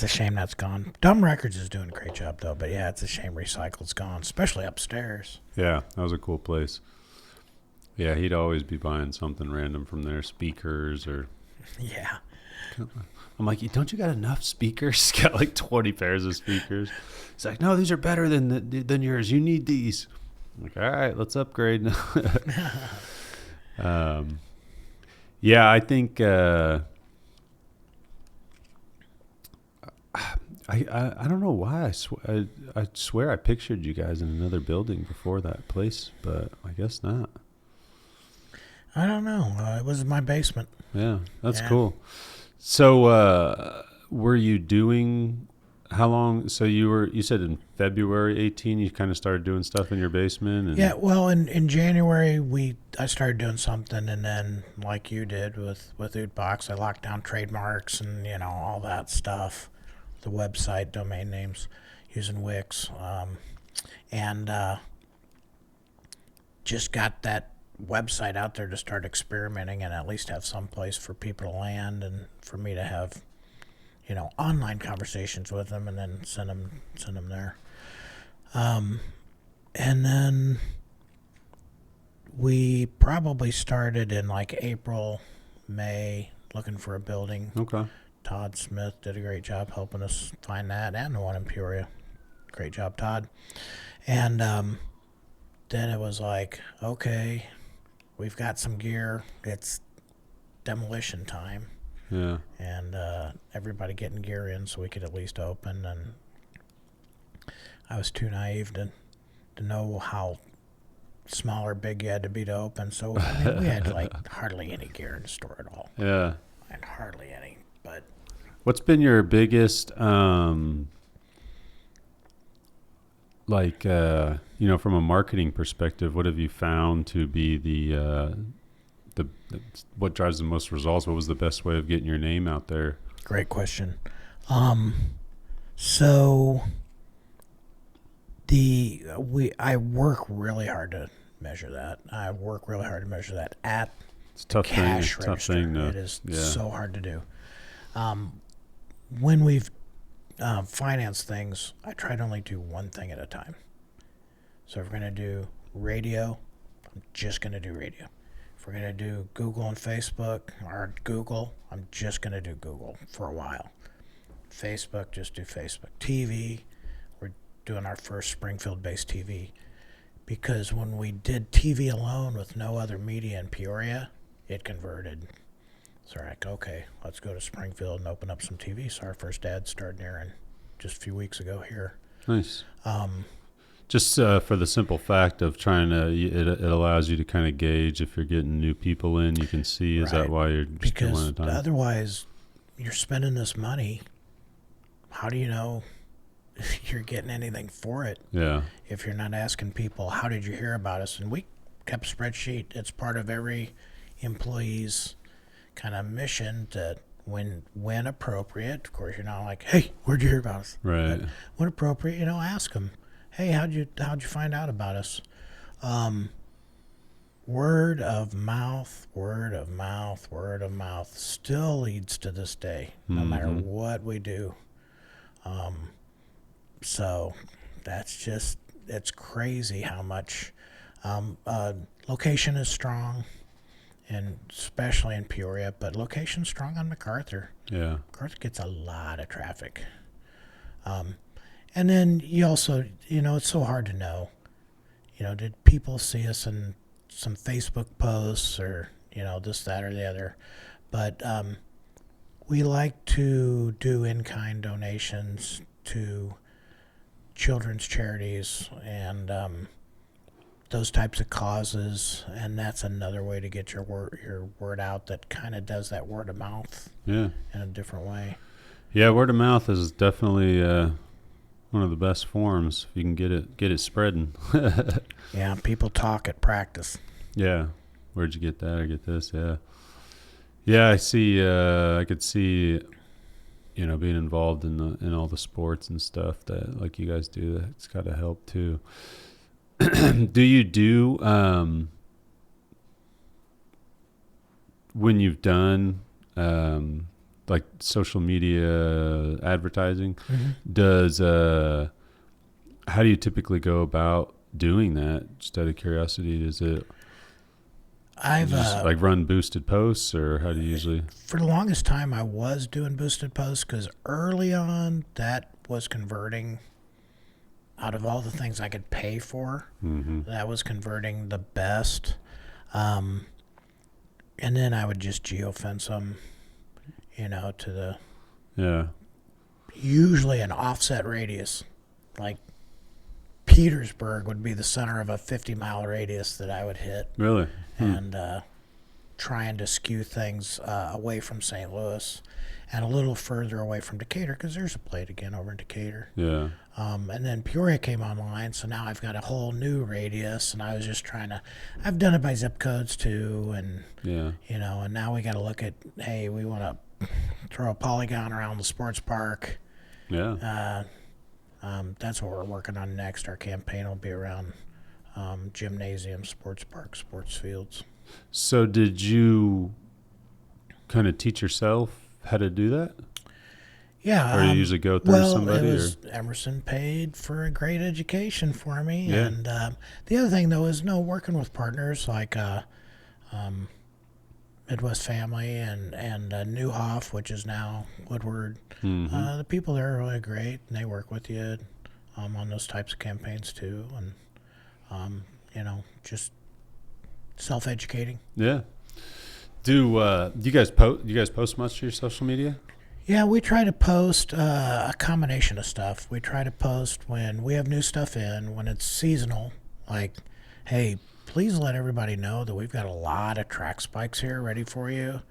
shame that's gone. Dumb Records is doing a great job though, but yeah, it's a shame Recycled's gone, especially upstairs. Yeah, that was a cool place. Yeah, he'd always be buying something random from there, speakers or. Yeah. I'm like, don't you got enough speakers? He's got like 20 pairs of speakers. He's like, no, these are better than yours. You need these. I'm like, all right, let's upgrade. Yeah, I think I don't know why I swear I pictured you guys in another building before that place, but I guess not. I don't know. It was my basement. Yeah, that's cool. So, were you doing how long? So you said in February 18, you kind of started doing stuff in your basement. And yeah, well, in January I started doing something, and then like you did with Ootbox, I locked down trademarks and all that stuff. the website domain names using Wix, and just got that website out there to start experimenting and at least have some place for people to land and for me to have, online conversations with them and then send them there. And then we probably started in like April, May, looking for a building. Okay. Todd Smith did a great job helping us find that, and the one in Peoria. Great job, Todd. And then it was like, okay, we've got some gear. It's demolition time. Yeah. And everybody getting gear in so we could at least open. And I was too naive to know how small or big you had to be to open. So we had like hardly any gear in the store at all. Yeah. And hardly any. But what's been your biggest, from a marketing perspective, what have you found to be the what drives the most results? What was the best way of getting your name out there? Great question. So I work really hard to measure that. At It's a tough cash thing. register. It is Yeah. so hard to do. When we've financed things, I try to only do one thing at a time. So if we're going to do radio, I'm just going to do radio. If we're going to do Google and Facebook, or Google, I'm just going to do Google for a while. Facebook, just do Facebook. TV, we're doing our first Springfield-based TV. Because when we did TV alone with no other media in Peoria, it converted. So we're like, okay, let's go to Springfield and open up some TV. So our first ad started airing just a few weeks ago here. Nice. Just for the simple fact of trying to, it allows you to kind of gauge if you're getting new people in. You can see, is that why you're just doing one at a time? Because otherwise, you're spending this money. How do you know if you're getting anything for it? Yeah. If you're not asking people, how did you hear about us? And we kept a spreadsheet. It's part of every employee's kind of mission to, when appropriate, of course, you're not like, hey, where'd you hear about us? Right. But when appropriate, ask them, hey, how'd you find out about us? Word of mouth still leads to this day, no matter what we do. So it's crazy how much location is strong, and especially in Peoria, but location's strong on MacArthur. Yeah. MacArthur gets a lot of traffic. And then you also, it's so hard to know. Did people see us in some Facebook posts or, this, that, or the other? But we like to do in-kind donations to children's charities and those types of causes, and that's another way to get your word out that kind of does that word of mouth in a different way. Yeah, word of mouth is definitely one of the best forms. If you can get it spreading. Yeah, people talk at practice. Yeah, where'd you get that or get this? Yeah, yeah. I see. I could see, being involved in all the sports and stuff that like you guys do. That's got to help too. Do you do when you've done like social media advertising? Does how do you typically go about doing that? Just out of curiosity, is it I've just like run boosted posts, or how do you usually? For the longest time, I was doing boosted posts because early on that was converting. Out of all the things I could pay for, that was converting the best. And then I would just geofence them, to the usually an offset radius. Like Petersburg would be the center of a 50-mile radius that I would hit. Really? And trying to skew things away from St. Louis and a little further away from Decatur, because there's a plate again over in Decatur. Yeah. And then Peoria came online, so now I've got a whole new radius, and I was just I've done it by zip codes too, and, and now we got to look at, hey, we want to throw a polygon around the sports park, Yeah. That's what we're working on next. Our campaign will be around gymnasium, sports parks, sports fields. So did you kind of teach yourself how to do that? Yeah. Or you usually go through well, somebody? it was Or? Emerson paid for a great education for me. Yeah. And the other thing, though, is working with partners like Midwest Family and Newhoff, which is now Woodward. Mm-hmm. The people there are really great, and they work with you on those types of campaigns too. And just self-educating. Yeah. Do you guys post? You guys post much to your social media? Yeah, we try to post a combination of stuff. We try to post when we have new stuff in, when it's seasonal, like, hey, please let everybody know that we've got a lot of track spikes here ready for you,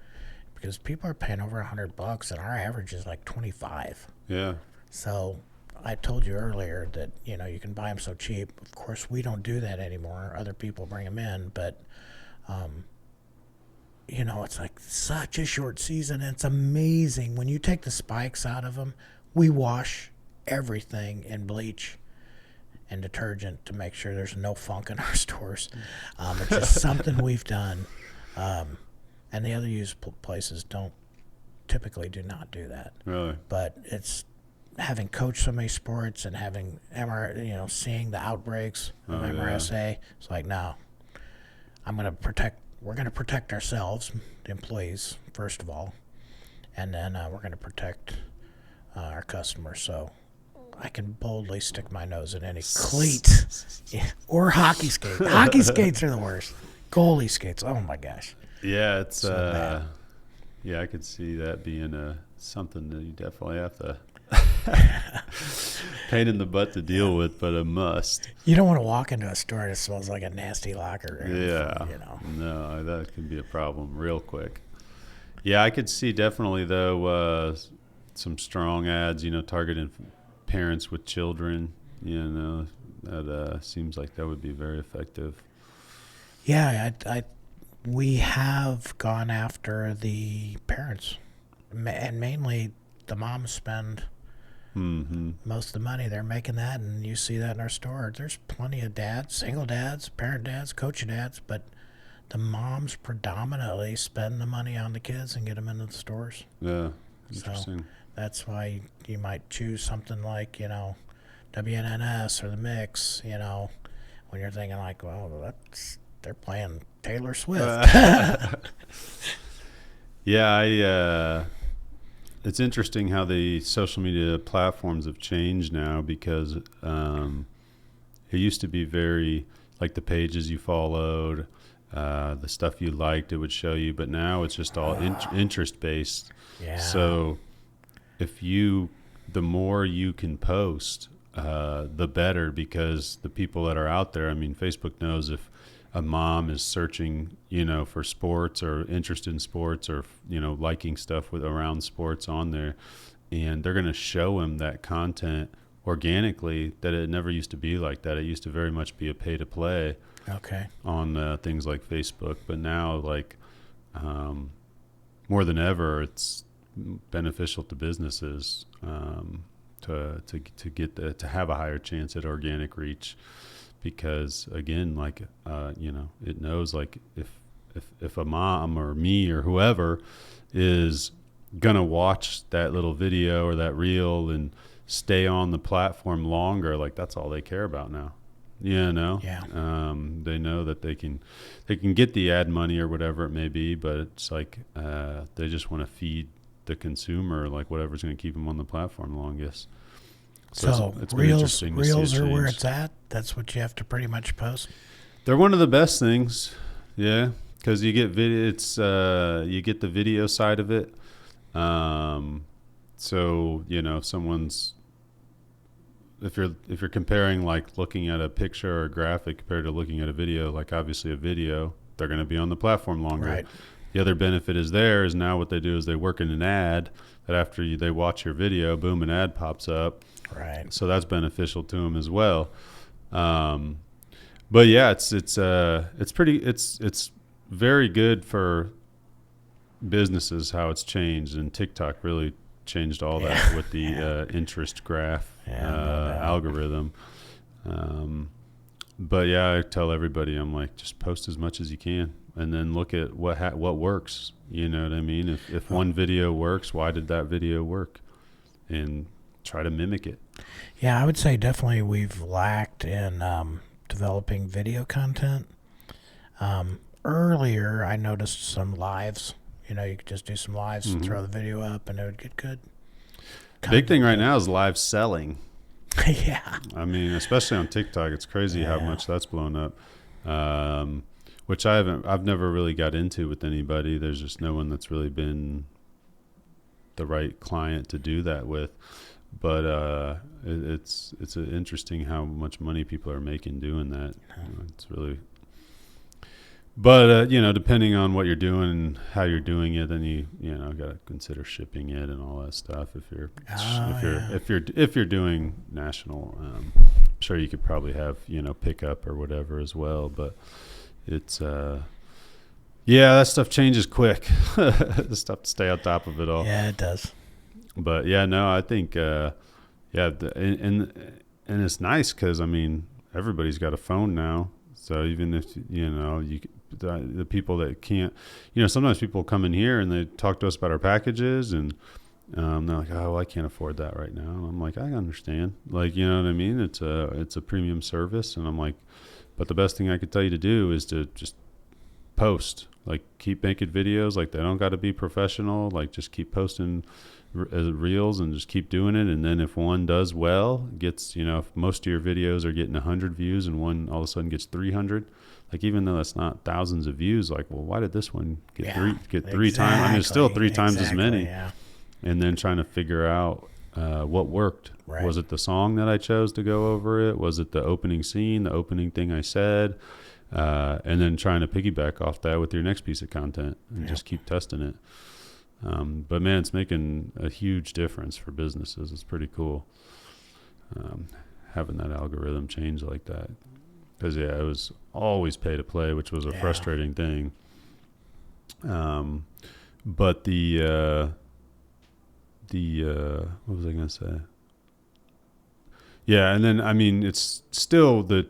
because people are paying over $100 and our average is like 25. Yeah. So I told you earlier that you can buy them so cheap. Of course, we don't do that anymore. Other people bring them in, but it's like such a short season. And it's amazing when you take the spikes out of them. We wash everything in bleach and detergent to make sure there's no funk in our stores. It's just something we've done, and the other used places typically do not do that. Really? But it's having coached so many sports and having seeing the outbreaks of MRSA. It's like, no, we're going to protect ourselves, the employees, first of all, and then we're going to protect our customers. So I can boldly stick my nose in any cleat or hockey skate. Hockey skates are the worst. Goalie skates, oh my gosh. Yeah, it's So bad. yeah, I could see that being something that you definitely have to pain in the butt to deal with, but a must. You don't want to walk into a store that smells like a nasty locker. Yeah. No, that could be a problem real quick. Yeah, I could see definitely though some strong ads, targeting parents with children, that seems like that would be very effective. Yeah, we have gone after the parents, and mainly the moms spend most of the money. They're making that, and you see that in our store. There's plenty of dads, single dads, parent dads, coaching dads, but the moms predominantly spend the money on the kids and get them into the stores. Yeah, interesting. So that's why you might choose something like, WNNS or the Mix, when you're thinking like, well, they're playing Taylor Swift. Yeah, it's interesting how the social media platforms have changed now, because it used to be very like the pages you followed, the stuff you liked, it would show you, but now it's just all interest based. Yeah. So the more you can post, the better, because the people that are out there, Facebook knows if a mom is searching, for sports or interested in sports, or, liking stuff around sports on there, and they're going to show them that content organically, that it never used to be like that. It used to very much be a pay to play on things like Facebook. But now, like, more than ever, it's beneficial to businesses to have a higher chance at organic reach, because again, like it knows, like, if a mom or me or whoever is gonna watch that little video or that reel and stay on the platform longer, like, that's all they care about now. Yeah. They know that they can get the ad money or whatever it may be, but it's like they just want to feed the consumer, like, whatever's going to keep them on the platform longest. So it's been reels interesting to see it are where change. it's at. That's what you have to pretty much post. They're one of the best things, yeah, because you get you get the video side of it. So if you're comparing, like, looking at a picture or a graphic compared to looking at a video, like, obviously a video, they're going to be on the platform longer. Right. The other benefit is now what they do is they work in an ad that after they watch your video, boom, an ad pops up. Right. So that's beneficial to them as well. But yeah, it's very good for businesses how it's changed, and TikTok really changed all that with the interest graph algorithm. But yeah, I tell everybody, I'm like, just post as much as you can, and then look at what works. You know what I mean? If one video works, why did that video work? And try to mimic it. Yeah, I would say definitely we've lacked in developing video content. Earlier, I noticed some lives. You know, you could just do some lives, throw the video up, and it would get good. Big thing right now is live selling. Yeah. I mean, especially on TikTok, it's crazy how much that's blown up. Which I've never really got into with anybody. There's just no one that's really been the right client to do that with. But it's interesting how much money people are making doing that. It's really. But depending on what you're doing and how you're doing it, then you got to consider shipping it and all that stuff. If you're doing national, I'm sure you could probably have pickup or whatever as well. But it's that stuff changes quick. The stuff to stay on top of it all. Yeah, it does. But I think and it's nice because I mean everybody's got a phone now. So even if the people that can't, sometimes people come in here and they talk to us about our packages and they're like, oh, well, I can't afford that right now. And I'm like, I understand. Like, you know what I mean? It's a premium service. And I'm like, but the best thing I could tell you to do is to just post, like keep making videos. Like they don't got to be professional. Like just keep posting reels and just keep doing it. And then if one does well, gets, if most of your videos are getting 100 views and one all of a sudden gets 300, like even though that's not thousands of views, like, well, why did this one get three times? I mean, it's still three times as many. Yeah. And then trying to figure out what worked. Right. Was it the song that I chose to go over it? Was it the opening scene, the opening thing I said? And then trying to piggyback off that with your next piece of content and just keep testing it. But man, it's making a huge difference for businesses. It's pretty cool having that algorithm change like that. Because it was always pay to play, which was a frustrating thing. But the what was I going to say? Yeah, and then I mean it's still the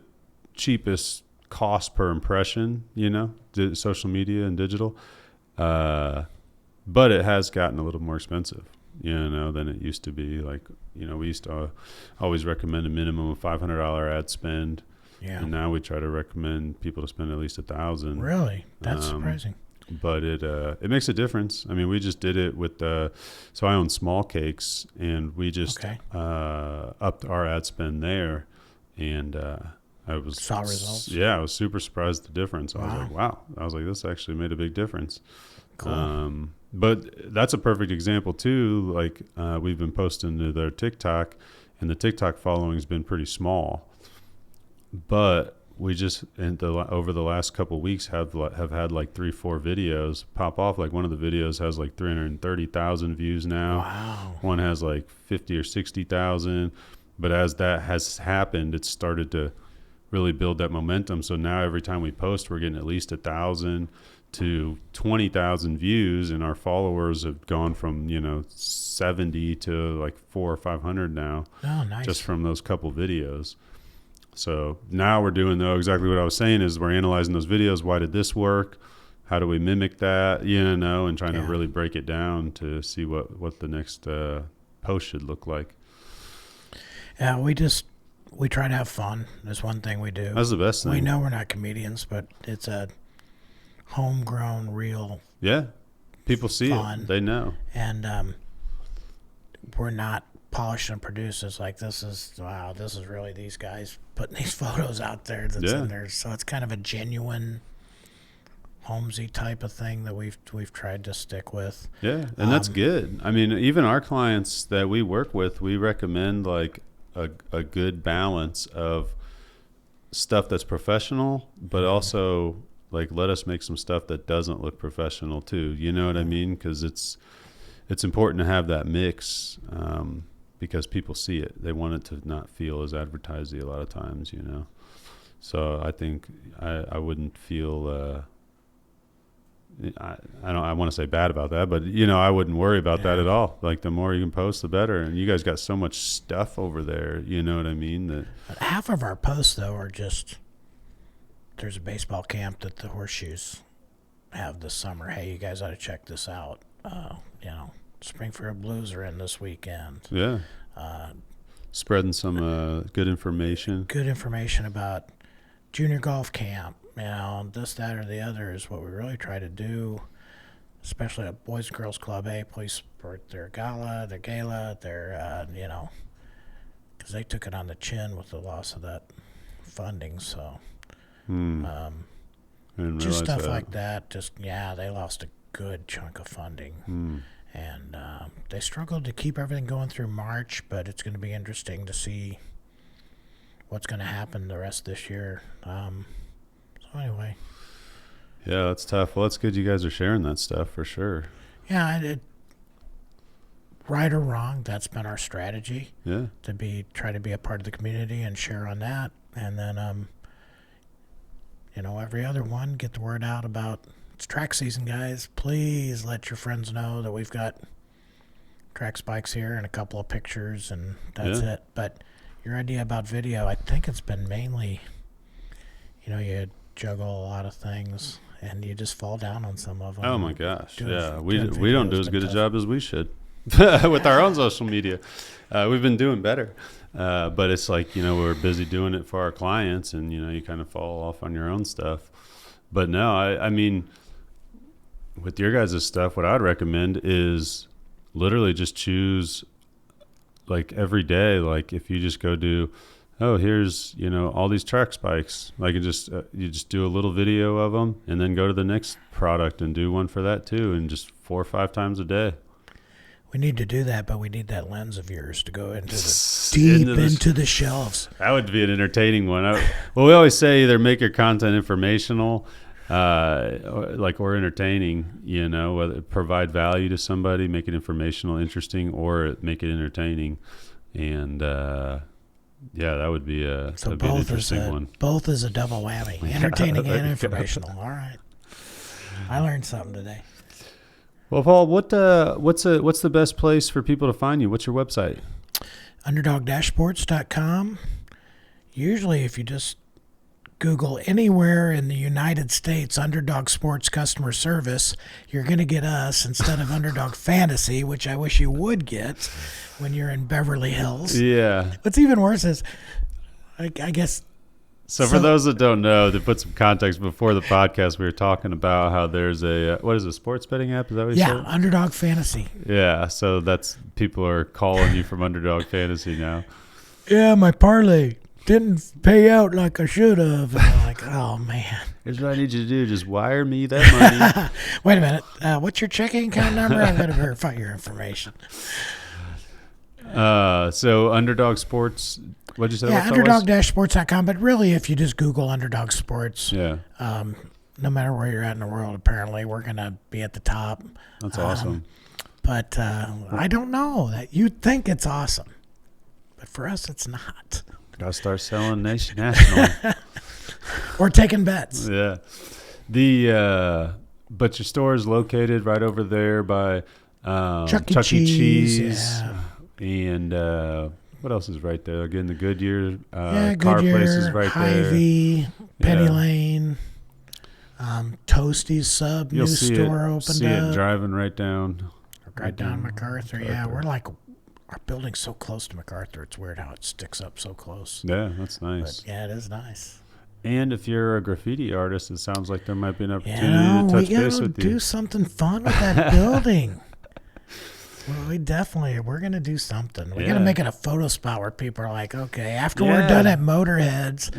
cheapest cost per impression, social media and digital. But it has gotten a little more expensive, than it used to be. Like, we used to always recommend a minimum of $500 ad spend. Yeah. And now we try to recommend people to spend at least $1,000. Really? That's surprising. But it makes a difference. I mean, we just did it with so I own Small Cakes, and we just upped our ad spend there, and I saw results. Yeah, I was super surprised at the difference. I was like, wow. I was like, this actually made a big difference. Cool. But that's a perfect example too. Like we've been posting to their TikTok, and the TikTok following has been pretty small. But we just over the last couple of weeks have had like 3-4 videos pop off. Like one of the videos has like 330,000 views now. Wow. One has like 50 or 60,000. But as that has happened, it's started to really build that momentum. So now every time we post, we're getting at least 1,000 to 20,000 views, and our followers have gone from 70 to like 400 or 500 now. Oh, nice. Just from those couple videos. So now we're doing exactly what I was saying is we're analyzing those videos. Why did this work? How do we mimic that? And trying to really break it down to see what the next post should look like. Yeah, we try to have fun. That's one thing we do. That's the best thing. We know we're not comedians, but it's a homegrown, real. Yeah, people see fun. It. They know. And we're not polished and produced. It's like this is really these guys putting these photos out there that's in there. So it's kind of a genuine Holmesy type of thing that we've tried to stick with. Yeah, and that's good. I mean, even our clients that we work with, we recommend like a good balance of stuff that's professional, but also like let us make some stuff that doesn't look professional too. You know what I mean? Because it's important to have that mix because people see it. They want it to not feel as advertising a lot of times, So I think I wouldn't feel I want to say bad about that, but I wouldn't worry about that at all. Like the more you can post, the better. And you guys got so much stuff over there. You know what I mean? That half of our posts though are just there's a baseball camp that the Horseshoes have this summer. Hey, you guys ought to check this out. Springfield Blues are in this weekend. Yeah. Spreading some good information. Good information about junior golf camp. This, that, or the other is what we really try to do, especially at Boys and Girls Club A. Please support their gala, their because they took it on the chin with the loss of that funding. So, just stuff like that. They lost a good chunk of funding. And they struggled to keep everything going through March, but it's going to be interesting to see what's going to happen the rest of this year. So anyway. Yeah, that's tough. Well, it's good you guys are sharing that stuff for sure. Yeah, right or wrong, that's been our strategy. Yeah. To try to be a part of the community and share on that. And then, every other one, get the word out about it's track season, guys. Please let your friends know that we've got track spikes here and a couple of pictures, and that's it. But your idea about video, I think it's been mainly, you juggle a lot our things, and you just fall down on some of them. Oh my gosh! We don't do as good a job as we should with our own social media. We've been doing better, but it's like we're busy doing it for our clients, and you kind of fall off on your own stuff. But no, I mean, with your guys' stuff, what I'd recommend is literally just choose like every day. Like if you just go do, here's all these track spikes. Like you just do a little video of them, and then go to the next product and do one for that too, and just 4 or 5 times a day. We need to do that, but we need that lens of yours to go into into the shelves. That would be an entertaining one. We always say either make your content informational, or entertaining. Whether provide value to somebody, make it informational, interesting, or make it entertaining. And that would be an interesting one. Both is a double whammy: entertaining and informational. All right, I learned something today. Well, Paul, what's the best place for people to find you? What's your website? Underdog-sports.com. Usually, if you just Google anywhere in the United States, Underdog Sports Customer Service, you're going to get us instead of Underdog Fantasy, which I wish you would get when you're in Beverly Hills. Yeah. What's even worse is, I guess... So for those that don't know, to put some context, before the podcast, we were talking about how there's a sports betting app? Is that what you said? Yeah, Underdog Fantasy. Yeah, so that's people are calling you from Underdog Fantasy now. Yeah, my parlay didn't pay out like I should have. And I'm like, oh, man. Here's what I need you to do. Just wire me that money. Wait a minute. What's your checking account number? I got to verify your information. So Underdog Sports, what'd you say? Yeah, underdog-sports.com. But really, if you just Google Underdog Sports, no matter where you're at in the world, apparently we're going to be at the top. That's awesome. But I don't know. That you'd think it's awesome. But for us, it's not. Got to start selling nationally. Or taking bets. Yeah. But your store is located right over there by Chuck E. Cheese. Yeah. And what else is right there? Again, the Goodyear Goodyear, car place is right Hy-Vee, there. Penny Lane, Toasties Sub, You'll new store opened see up. it driving right down. Right down MacArthur. Yeah, we're like, our building's so close to MacArthur. It's weird how it sticks up so close. Yeah, that's nice. But yeah, it is nice. And if you're a graffiti artist, it sounds like there might be an opportunity to touch base with you. We got to do something fun with that building. Well, we're going to do something. We got to make it a photo spot where people are like, okay, after we're done at Motorheads,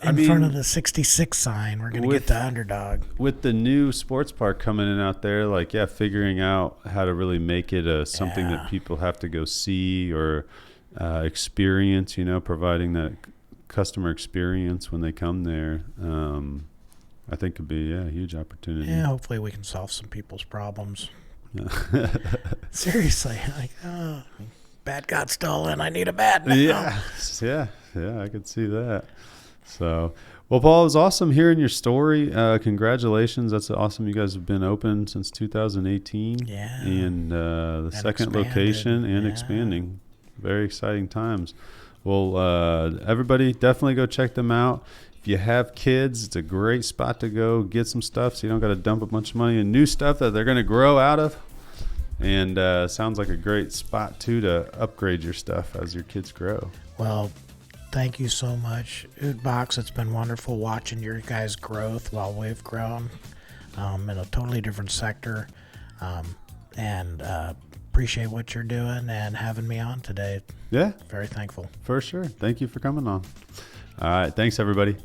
in front of the 66 sign, we're going to get the Underdog. With the new sports park coming in out there, figuring out how to really make it something that people have to go see or experience, providing that customer experience when they come there, I think could be a huge opportunity. Yeah, hopefully we can solve some people's problems. Seriously, bat got stolen. I need a bat now. Yeah, I could see that. So, well, Paul, it was awesome hearing your story. Congratulations. That's awesome. You guys have been open since 2018. Yeah. And the second expanded. location and expanding. Very exciting times. Well, everybody, definitely go check them out. If you have kids, it's a great spot to go get some stuff so you don't got to dump a bunch of money in new stuff that they're going to grow out of. And sounds like a great spot, too, to upgrade your stuff as your kids grow. Well, thank you so much, Ootbox. It's been wonderful watching your guys' growth while we've grown in a totally different sector. And appreciate what you're doing and having me on today. Yeah. Very thankful. For sure. Thank you for coming on. All right. Thanks, everybody.